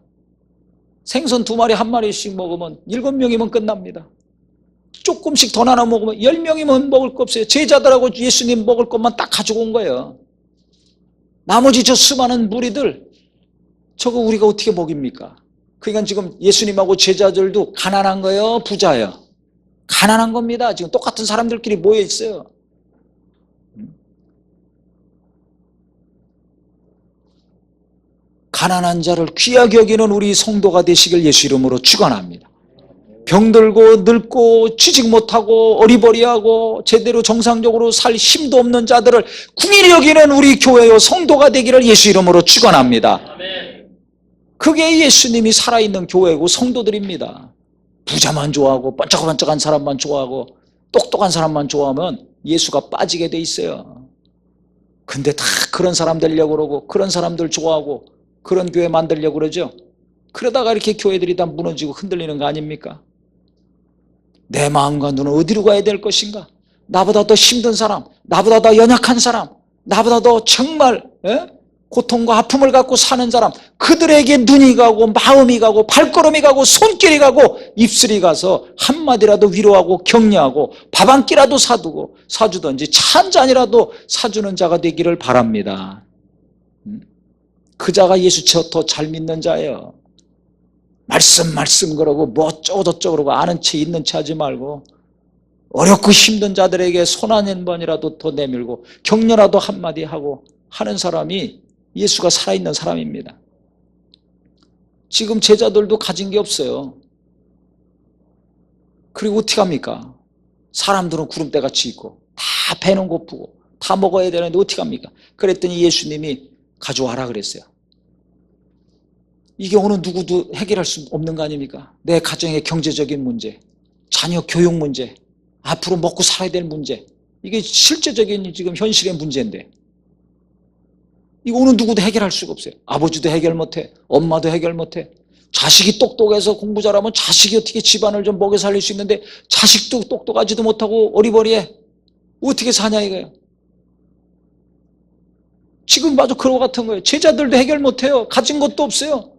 생선 2마리 1마리씩 먹으면 7명이면 끝납니다. 조금씩 더 나눠 먹으면 10명이면 먹을 거 없어요. 제자들하고 예수님 먹을 것만 딱 가지고 온 거예요. 나머지 저 수많은 무리들 저거 우리가 어떻게 먹입니까? 그러니까 지금 예수님하고 제자들도 가난한 거예요? 부자예요? 가난한 겁니다. 지금 똑같은 사람들끼리 모여 있어요. 가난한 자를 귀하게 여기는 우리 성도가 되시길 예수 이름으로 축원합니다. 병들고 늙고 취직 못하고 어리버리하고 제대로 정상적으로 살 힘도 없는 자들을 궁일이 여기는 우리 교회요 성도가 되기를 예수 이름으로 축원합니다. 그게 예수님이 살아있는 교회고 성도들입니다. 부자만 좋아하고 번쩍번쩍한 사람만 좋아하고 똑똑한 사람만 좋아하면 예수가 빠지게 돼 있어요. 근데 다 그런 사람 되려고 그러고 그런 사람들 좋아하고 그런 교회 만들려고 그러죠. 그러다가 이렇게 교회들이 다 무너지고 흔들리는 거 아닙니까? 내 마음과 눈은 어디로 가야 될 것인가? 나보다 더 힘든 사람, 나보다 더 연약한 사람, 나보다 더 정말 고통과 아픔을 갖고 사는 사람, 그들에게 눈이 가고 마음이 가고 발걸음이 가고 손길이 가고 입술이 가서 한마디라도 위로하고 격려하고 밥 한 끼라도 사주든지 차 한 잔이라도 사주는 자가 되기를 바랍니다. 그 자가 예수 더 잘 믿는 자예요. 말씀 그러고 뭐 어쩌고저쩌고 그러고 아는 체 있는 체 하지 말고 어렵고 힘든 자들에게 손 한 번이라도 더 내밀고 격려라도 한마디 하고 하는 사람이 예수가 살아있는 사람입니다. 지금 제자들도 가진 게 없어요. 그리고 어떻게 합니까? 사람들은 구름대같이 있고 다 배는 고프고 다 먹어야 되는데 어떻게 합니까? 그랬더니 예수님이 가져와라 그랬어요. 이게 어느 누구도 해결할 수 없는 거 아닙니까? 내 가정의 경제적인 문제, 자녀 교육 문제, 앞으로 먹고 살아야 될 문제, 이게 실제적인 지금 현실의 문제인데 이거 어느 누구도 해결할 수가 없어요. 아버지도 해결 못해, 엄마도 해결 못해. 자식이 똑똑해서 공부 잘하면 자식이 어떻게 집안을 좀 먹여 살릴 수 있는데 자식도 똑똑하지도 못하고 어리버리해. 어떻게 사냐 이거예요. 지금 봐도 그런 것 같은 거예요. 제자들도 해결 못해요. 가진 것도 없어요.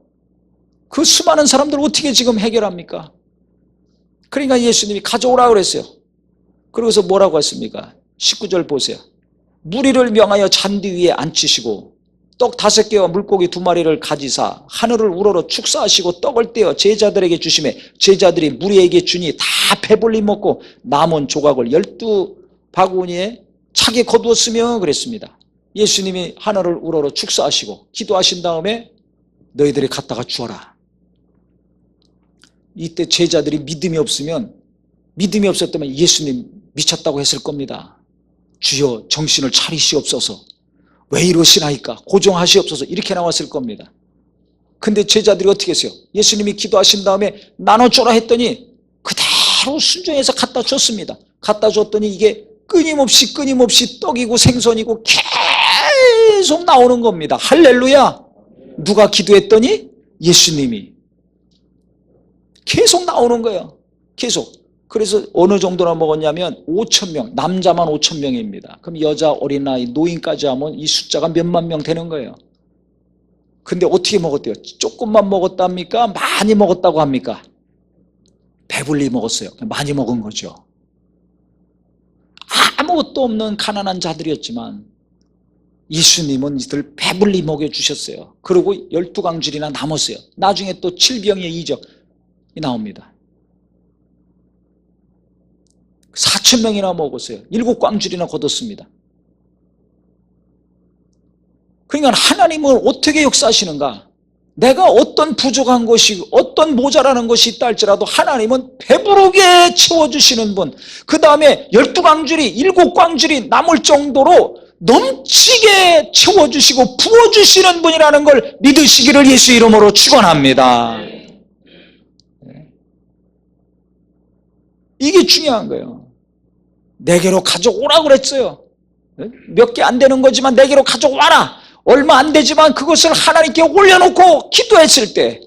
그 수많은 사람들 어떻게 지금 해결합니까? 그러니까 예수님이 가져오라 그랬어요. 그러고서 뭐라고 했습니까? 19절 보세요. 무리를 명하여 잔디 위에 앉히시고 떡 5개와 물고기 2마리를 가지사 하늘을 우러러 축사하시고 떡을 떼어 제자들에게 주시매 제자들이 무리에게 주니 다 배불리 먹고 남은 조각을 12바구니에 차게 거두었으며 그랬습니다. 예수님이 하늘을 우러러 축사하시고 기도하신 다음에 너희들이 갖다가 주어라. 이때 제자들이 믿음이 없었다면 예수님 미쳤다고 했을 겁니다. 주여 정신을 차리시옵소서. 왜 이러시나이까? 고정하시옵소서. 이렇게 나왔을 겁니다. 근데 제자들이 어떻게 했어요? 예수님이 기도하신 다음에 나눠줘라 했더니 그대로 순종해서 갖다 줬습니다. 갖다 줬더니 이게 끊임없이 떡이고 생선이고 계속 나오는 겁니다. 할렐루야. 누가 기도했더니? 예수님이. 계속 나오는 거예요. 계속. 그래서 어느 정도나 먹었냐면 5,000명, 남자만 5,000명입니다. 그럼 여자, 어린아이, 노인까지 하면 이 숫자가 몇만 명 되는 거예요. 근데 어떻게 먹었대요? 조금만 먹었답니까? 많이 먹었다고 합니까? 배불리 먹었어요. 많이 먹은 거죠. 아무것도 없는 가난한 자들이었지만 예수님은 이들 배불리 먹여주셨어요. 그리고 12광줄이나 남았어요. 나중에 또 7병의 이적이 나옵니다. 4,000명이나 먹었어요. 7광줄이나 거뒀습니다. 그러니까 하나님은 어떻게 역사하시는가? 내가 어떤 부족한 것이 어떤 모자라는 것이 있다 할지라도 하나님은 배부르게 채워주시는 분, 그 다음에 12광줄이 7광줄이 남을 정도로 넘치게 채워주시고 부어주시는 분이라는 걸 믿으시기를 예수 이름으로 축원합니다. 이게 중요한 거예요. 내게로 가져오라고 그랬어요. 몇 개 안 되는 거지만 내게로 가져와라. 얼마 안 되지만 그것을 하나님께 올려놓고 기도했을 때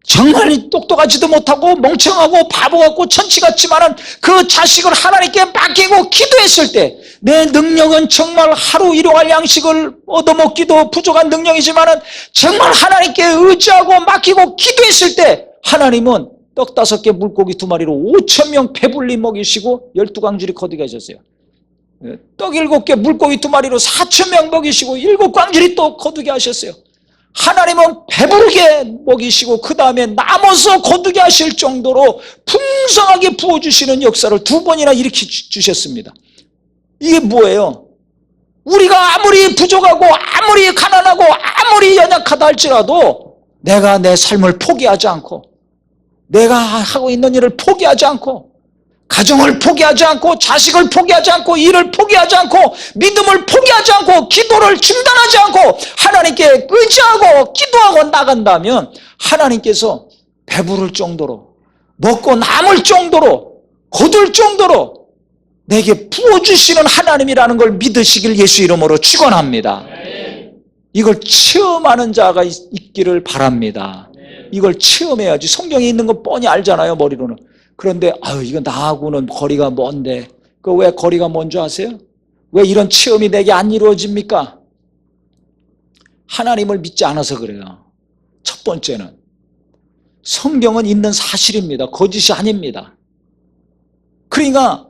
정말 똑똑하지도 못하고 멍청하고 바보 같고 천치 같지만은 그 자식을 하나님께 맡기고 기도했을 때 내 능력은 정말 하루 일용할 양식을 얻어먹기도 부족한 능력이지만은 정말 하나님께 의지하고 맡기고 기도했을 때 하나님은 떡 5개 물고기 2마리로 5,000명 배불리 먹이시고 12광줄이 거두게 하셨어요. 떡 7개 물고기 2마리로 4,000명 먹이시고 7광줄이 또 거두게 하셨어요. 하나님은 배부르게 먹이시고 그 다음에 남아서 거두게 하실 정도로 풍성하게 부어주시는 역사를 2번이나 일으켜 주셨습니다. 이게 뭐예요? 우리가 아무리 부족하고 아무리 가난하고 아무리 연약하다 할지라도 내가 내 삶을 포기하지 않고 내가 하고 있는 일을 포기하지 않고 가정을 포기하지 않고 자식을 포기하지 않고 일을 포기하지 않고 믿음을 포기하지 않고 기도를 중단하지 않고 하나님께 의지하고 기도하고 나간다면 하나님께서 배부를 정도로 먹고 남을 정도로 거둘 정도로 내게 부어주시는 하나님이라는 걸 믿으시길 예수 이름으로 축원합니다. 이걸 체험하는 자가 있기를 바랍니다. 이걸 체험해야지. 성경에 있는 건 뻔히 알잖아요, 머리로는. 그런데 이건 나하고는 거리가 먼데. 그 왜 거리가 먼 줄 아세요? 왜 이런 체험이 내게 안 이루어집니까? 하나님을 믿지 않아서 그래요. 첫 번째는 성경은 있는 사실입니다. 거짓이 아닙니다. 그러니까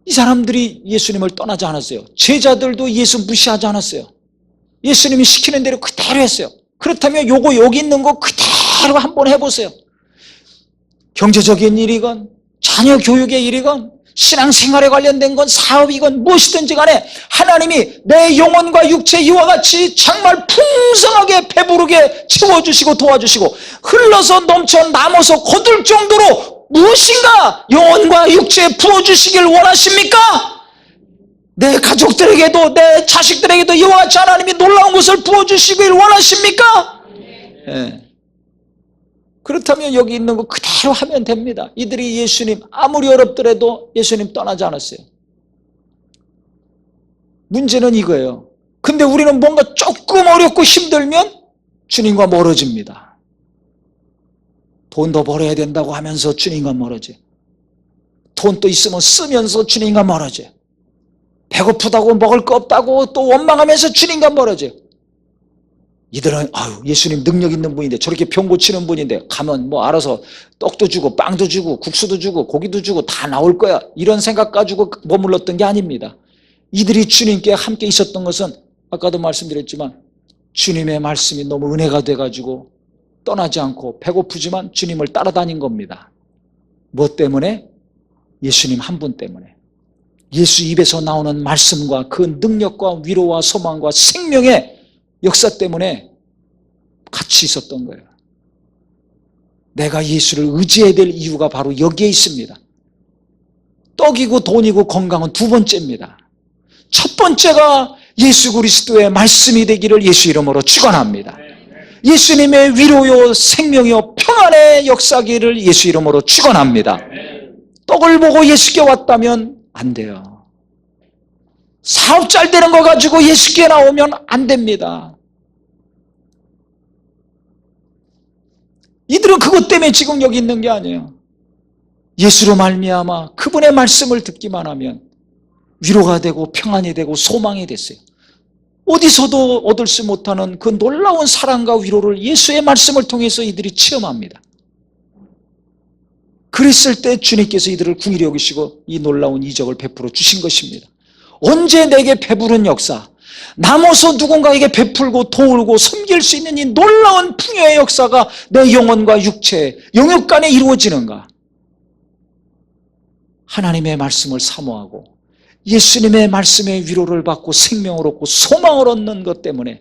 이 사람들이 예수님을 떠나지 않았어요. 제자들도 예수 무시하지 않았어요. 예수님이 시키는 대로 그대로 했어요. 그렇다면 요거 여기 있는 거 그대로 한번 해보세요. 경제적인 일이건 자녀 교육의 일이건 신앙생활에 관련된 건 사업이건 무엇이든지 간에 하나님이 내 영혼과 육체 이와 같이 정말 풍성하게 배부르게 채워주시고 도와주시고 흘러서 넘쳐 남아서 거둘 정도로 무엇인가 영혼과 육체에 부어주시길 원하십니까? 내 가족들에게도 내 자식들에게도 이와 같이 하나님이 놀라운 것을 부어주시길 원하십니까? 네. 그렇다면 여기 있는 거 그대로 하면 됩니다. 이들이 예수님 아무리 어렵더라도 예수님 떠나지 않았어요. 문제는 이거예요. 근데 우리는 뭔가 조금 어렵고 힘들면 주님과 멀어집니다. 돈 더 벌어야 된다고 하면서 주님과 멀어져요. 돈 또 있으면 쓰면서 주님과 멀어져요. 배고프다고 먹을 거 없다고 또 원망하면서 주님과 멀어져요. 이들은 예수님 능력 있는 분인데 저렇게 병 고치는 분인데 가면 뭐 알아서 떡도 주고 빵도 주고 국수도 주고 고기도 주고 다 나올 거야 이런 생각 가지고 머물렀던 게 아닙니다. 이들이 주님께 함께 있었던 것은 아까도 말씀드렸지만 주님의 말씀이 너무 은혜가 돼가지고 떠나지 않고 배고프지만 주님을 따라다닌 겁니다. 뭐 때문에? 예수님 한 분 때문에. 예수 입에서 나오는 말씀과 그 능력과 위로와 소망과 생명의 역사 때문에 같이 있었던 거예요. 내가 예수를 의지해야 될 이유가 바로 여기에 있습니다. 떡이고 돈이고 건강은 두 번째입니다. 첫 번째가 예수 그리스도의 말씀이 되기를 예수 이름으로 축원합니다. 예수님의 위로요 생명이요 평안의 역사기를 예수 이름으로 축원합니다. 떡을 보고 예수께 왔다면 안 돼요. 사업 잘 되는 거 가지고 예수께 나오면 안 됩니다. 이들은 그것 때문에 지금 여기 있는 게 아니에요. 예수로 말미암아 그분의 말씀을 듣기만 하면 위로가 되고 평안이 되고 소망이 됐어요. 어디서도 얻을 수 못하는 그 놀라운 사랑과 위로를 예수의 말씀을 통해서 이들이 체험합니다. 그랬을 때 주님께서 이들을 긍휼히 여기시고 이 놀라운 이적을 베풀어 주신 것입니다. 언제 내게 배부른 역사, 남아서 누군가에게 베풀고 도울고 섬길 수 있는 이 놀라운 풍요의 역사가 내 영혼과 육체, 영역 간에 이루어지는가? 하나님의 말씀을 사모하고 예수님의 말씀의 위로를 받고 생명을 얻고 소망을 얻는 것 때문에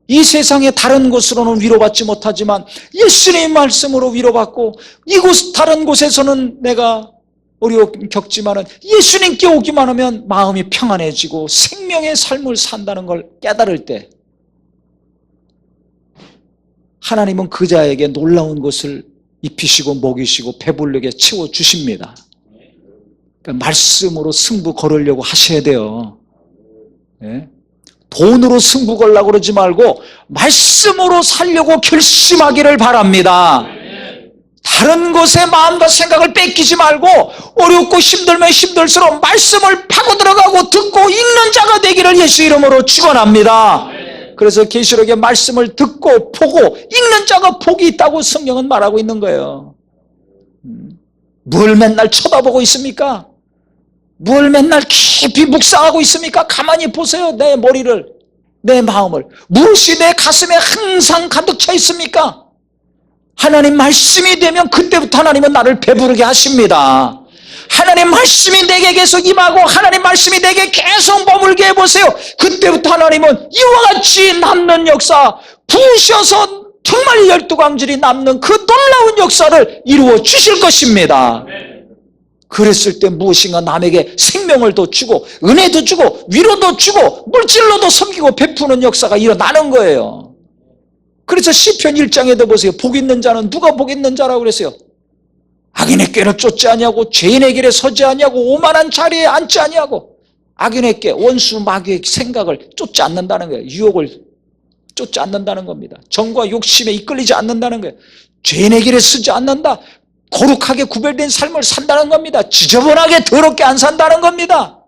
이 세상의 다른 곳으로는 위로받지 못하지만 예수님의 말씀으로 위로받고 이곳 다른 곳에서는 내가 어려움 겪지만은 예수님께 오기만 하면 마음이 평안해지고 생명의 삶을 산다는 걸 깨달을 때 하나님은 그 자에게 놀라운 것을 입히시고 먹이시고 배부르게 채워주십니다. 그러니까 말씀으로 승부 걸으려고 하셔야 돼요. 네? 돈으로 승부 걸려고 그러지 말고 말씀으로 살려고 결심하기를 바랍니다. 다른 것에 마음과 생각을 뺏기지 말고 어렵고 힘들면 힘들수록 말씀을 파고 들어가고 듣고 읽는 자가 되기를 예수 이름으로 축원합니다. 그래서 계시록의 말씀을 듣고 보고 읽는 자가 복이 있다고 성경은 말하고 있는 거예요. 뭘 맨날 쳐다보고 있습니까? 뭘 맨날 깊이 묵상하고 있습니까? 가만히 보세요. 내 머리를, 내 마음을. 무엇이 내 가슴에 항상 가득 차 있습니까? 하나님 말씀이 되면 그때부터 하나님은 나를 배부르게 하십니다. 하나님 말씀이 내게 계속 임하고 하나님 말씀이 내게 계속 머물게 해보세요. 그때부터 하나님은 이와 같이 남는 역사, 부으셔서 정말 12광질이 남는 그 놀라운 역사를 이루어 주실 것입니다. 그랬을 때 무엇인가 남에게 생명을 더 주고 은혜도 주고 위로도 주고 물질로도 섬기고 베푸는 역사가 일어나는 거예요. 그래서 시편 1장에도 보세요. 복 있는 자는 누가 복 있는 자라고 그랬어요? 악인의 꾀를 쫓지 아니하고 죄인의 길에 서지 아니하고 오만한 자리에 앉지 아니하고 악인의 꾀, 원수 마귀의 생각을 쫓지 않는다는 거예요. 유혹을 쫓지 않는다는 겁니다. 정과 욕심에 이끌리지 않는다는 거예요. 죄인의 길에 서지 않는다. 거룩하게 구별된 삶을 산다는 겁니다. 지저분하게 더럽게 안 산다는 겁니다.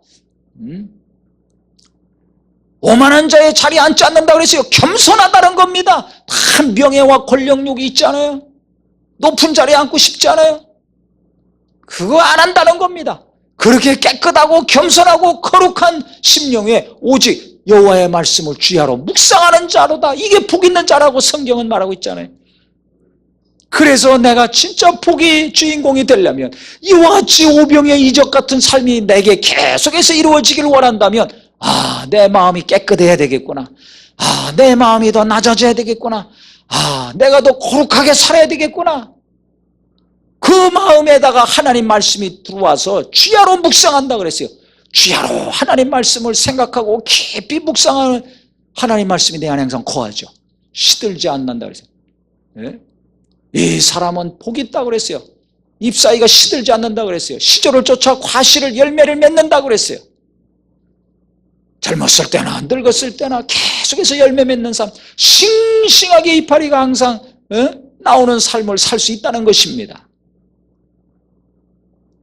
오만한 자의 자리에 앉지 않는다 그랬어요. 겸손하다는 겁니다. 다 명예와 권력욕이 있잖아요. 높은 자리에 앉고 싶지 않아요. 그거 안 한다는 겁니다. 그렇게 깨끗하고 겸손하고 거룩한 심령에 오직 여호와의 말씀을 주야로 묵상하는 자로다. 이게 복 있는 자라고 성경은 말하고 있잖아요. 그래서 내가 진짜 복의 주인공이 되려면 이와 같이 오병의 이적 같은 삶이 내게 계속해서 이루어지기를 원한다면 내 마음이 깨끗해야 되겠구나. 내 마음이 더 낮아져야 되겠구나. 내가 더 거룩하게 살아야 되겠구나. 그 마음에다가 하나님 말씀이 들어와서 주야로 묵상한다 그랬어요. 주야로 하나님 말씀을 생각하고 깊이 묵상하는 하나님 말씀이 내 안에 항상 거하죠. 시들지 않는다 그랬어요. 네? 이 사람은 복이 있다 그랬어요. 잎사귀가 시들지 않는다 그랬어요. 시조를 쫓아 과실을 열매를 맺는다 그랬어요. 젊었을 때나 늙었을 때나 계속해서 열매 맺는 삶, 싱싱하게 이파리가 항상 나오는 삶을 살 수 있다는 것입니다.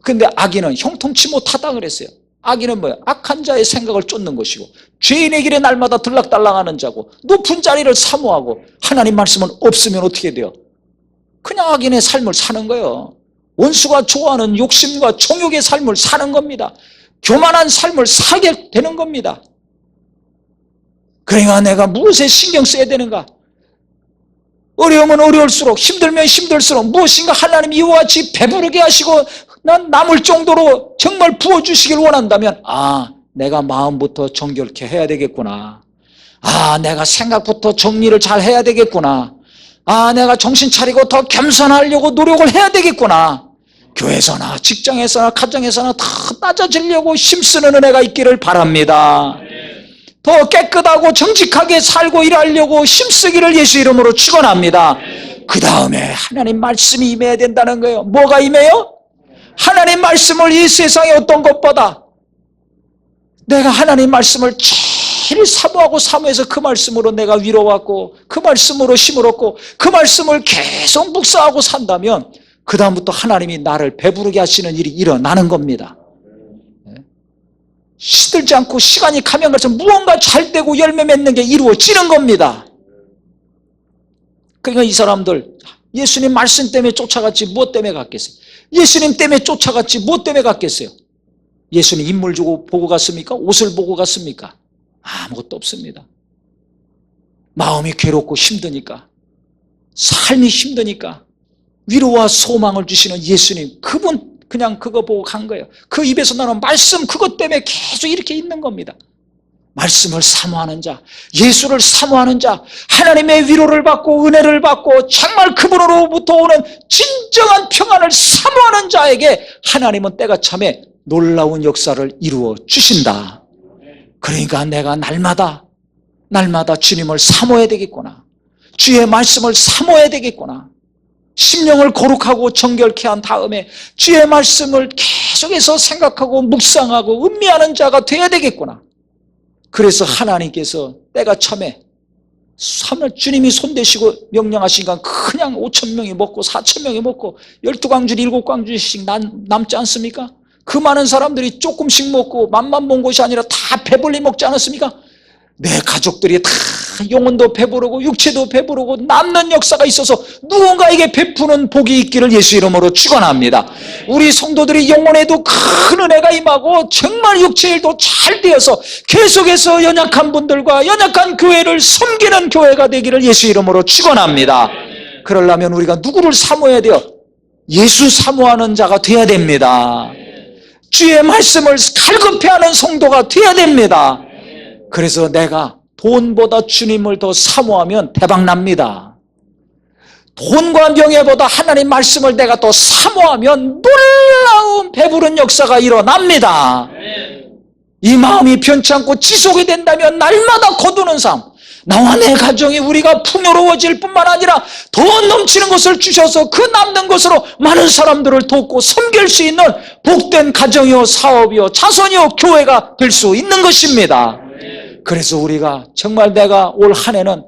근데 악인은 형통치 못하다 그랬어요. 악인은 뭐예요? 악한 자의 생각을 쫓는 것이고 죄인의 길에 날마다 들락달락하는 자고 높은 자리를 사모하고 하나님 말씀은 없으면 어떻게 돼요? 그냥 악인의 삶을 사는 거예요. 원수가 좋아하는 욕심과 정욕의 삶을 사는 겁니다. 교만한 삶을 살게 되는 겁니다. 그러니까 내가 무엇에 신경 써야 되는가? 어려우면 어려울수록, 힘들면 힘들수록 무엇인가 하나님 이와 같이 배부르게 하시고 난 남을 정도로 정말 부어주시길 원한다면 내가 마음부터 정결케 해야 되겠구나. 내가 생각부터 정리를 잘 해야 되겠구나. 내가 정신 차리고 더 겸손하려고 노력을 해야 되겠구나. 교회에서나 직장에서나 가정에서나 다 따져지려고 힘쓰는 은혜가 있기를 바랍니다. 더 깨끗하고 정직하게 살고 일하려고 힘쓰기를 예수 이름으로 축원합니다. 그 다음에 하나님 말씀이 임해야 된다는 거예요. 뭐가 임해요? 하나님 말씀을 이 세상에 어떤 것보다 내가 하나님 말씀을 제일 사모하고 사모해서 그 말씀으로 내가 위로받고 그 말씀으로 힘을 얻고 그 말씀을 계속 묵상하고 산다면 그 다음부터 하나님이 나를 배부르게 하시는 일이 일어나는 겁니다. 시들지 않고 시간이 가면 갈수록 무언가 잘 되고 열매 맺는 게 이루어지는 겁니다. 그러니까 이 사람들 예수님 말씀 때문에 쫓아갔지 무엇 때문에 갔겠어요? 예수님 때문에 쫓아갔지 무엇 때문에 갔겠어요? 예수님 인물 주고 보고 갔습니까? 옷을 보고 갔습니까? 아무것도 없습니다. 마음이 괴롭고 힘드니까, 삶이 힘드니까 위로와 소망을 주시는 예수님, 그분 그냥 그거 보고 간 거예요. 그 입에서 나오는 말씀, 그것 때문에 계속 이렇게 있는 겁니다. 말씀을 사모하는 자, 예수를 사모하는 자, 하나님의 위로를 받고 은혜를 받고 정말 그분으로부터 오는 진정한 평안을 사모하는 자에게 하나님은 때가 참에 놀라운 역사를 이루어 주신다. 그러니까 내가 날마다 주님을 사모해야 되겠구나. 주의 말씀을 사모해야 되겠구나. 심령을 거룩하고 정결케 한 다음에 주의 말씀을 계속해서 생각하고 묵상하고 음미하는 자가 되어야 되겠구나. 그래서 하나님께서 때가 참에 주님이 손대시고 명령하시니까 그냥 5,000명이 먹고 4,000명이 먹고 12광줄 7광줄씩 남지 않습니까? 그 많은 사람들이 조금씩 먹고 맛만 본 것이 아니라 다 배불리 먹지 않았습니까? 내 가족들이 다 영혼도 배부르고 육체도 배부르고 남는 역사가 있어서 누군가에게 베푸는 복이 있기를 예수 이름으로 축원합니다. 우리 성도들이 영혼에도 큰 은혜가 임하고 정말 육체 일도 잘 되어서 계속해서 연약한 분들과 연약한 교회를 섬기는 교회가 되기를 예수 이름으로 축원합니다. 그러려면 우리가 누구를 사모해야 돼요? 예수 사모하는 자가 돼야 됩니다. 주의 말씀을 갈급해하는 성도가 돼야 됩니다. 그래서 내가 돈보다 주님을 더 사모하면 대박납니다. 돈과 명예보다 하나님 말씀을 내가 더 사모하면 놀라운 배부른 역사가 일어납니다. 이 마음이 변치 않고 지속이 된다면 날마다 거두는 삶, 나와 내 가정이 우리가 풍요로워질 뿐만 아니라 더 넘치는 것을 주셔서 그 남는 것으로 많은 사람들을 돕고 섬길 수 있는 복된 가정이요 사업이요 자손이요 교회가 될 수 있는 것입니다. 그래서 우리가 정말 내가 올 한 해는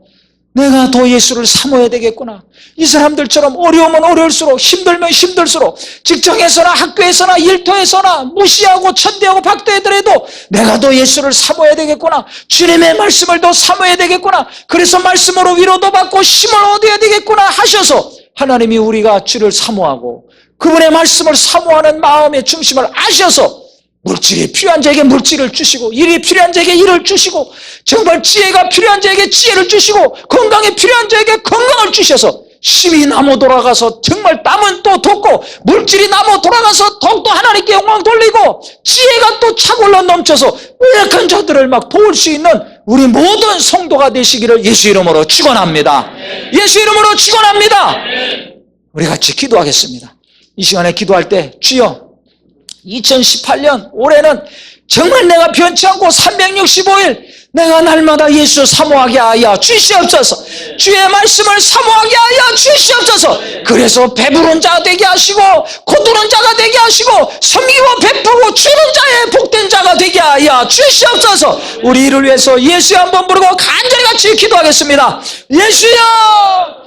내가 더 예수를 사모해야 되겠구나. 이 사람들처럼 어려우면 어려울수록, 힘들면 힘들수록, 직장에서나 학교에서나 일터에서나 무시하고 천대하고 박대하더라도 내가 더 예수를 사모해야 되겠구나. 주님의 말씀을 더 사모해야 되겠구나. 그래서 말씀으로 위로도 받고 힘을 얻어야 되겠구나 하셔서 하나님이 우리가 주를 사모하고 그분의 말씀을 사모하는 마음의 중심을 아셔서 물질이 필요한 자에게 물질을 주시고, 일이 필요한 자에게 일을 주시고, 정말 지혜가 필요한 자에게 지혜를 주시고, 건강이 필요한 자에게 건강을 주셔서 힘이 나무 돌아가서 정말 땀은 또 돋고, 물질이 나무 돌아가서 더욱더 하나님께 영광 돌리고, 지혜가 또 차골로 넘쳐서 연약한 자들을 막 도울 수 있는 우리 모든 성도가 되시기를 예수 이름으로 축원합니다. 예수 이름으로 축원합니다. 우리 같이 기도하겠습니다. 이 시간에 기도할 때 주여, 2018년 올해는 정말 내가 변치 않고 365일 내가 날마다 예수 사모하게 하여 주시옵소서. 주의 말씀을 사모하게 하여 주시옵소서. 그래서 배부른 자 되게 하시고 거두는 자가 되게 하시고 섬기고 베푸고 주는 자의 복된 자가 되게 하여 주시옵소서. 우리 이를 위해서 예수 한번 부르고 간절히 같이 기도하겠습니다. 예수여,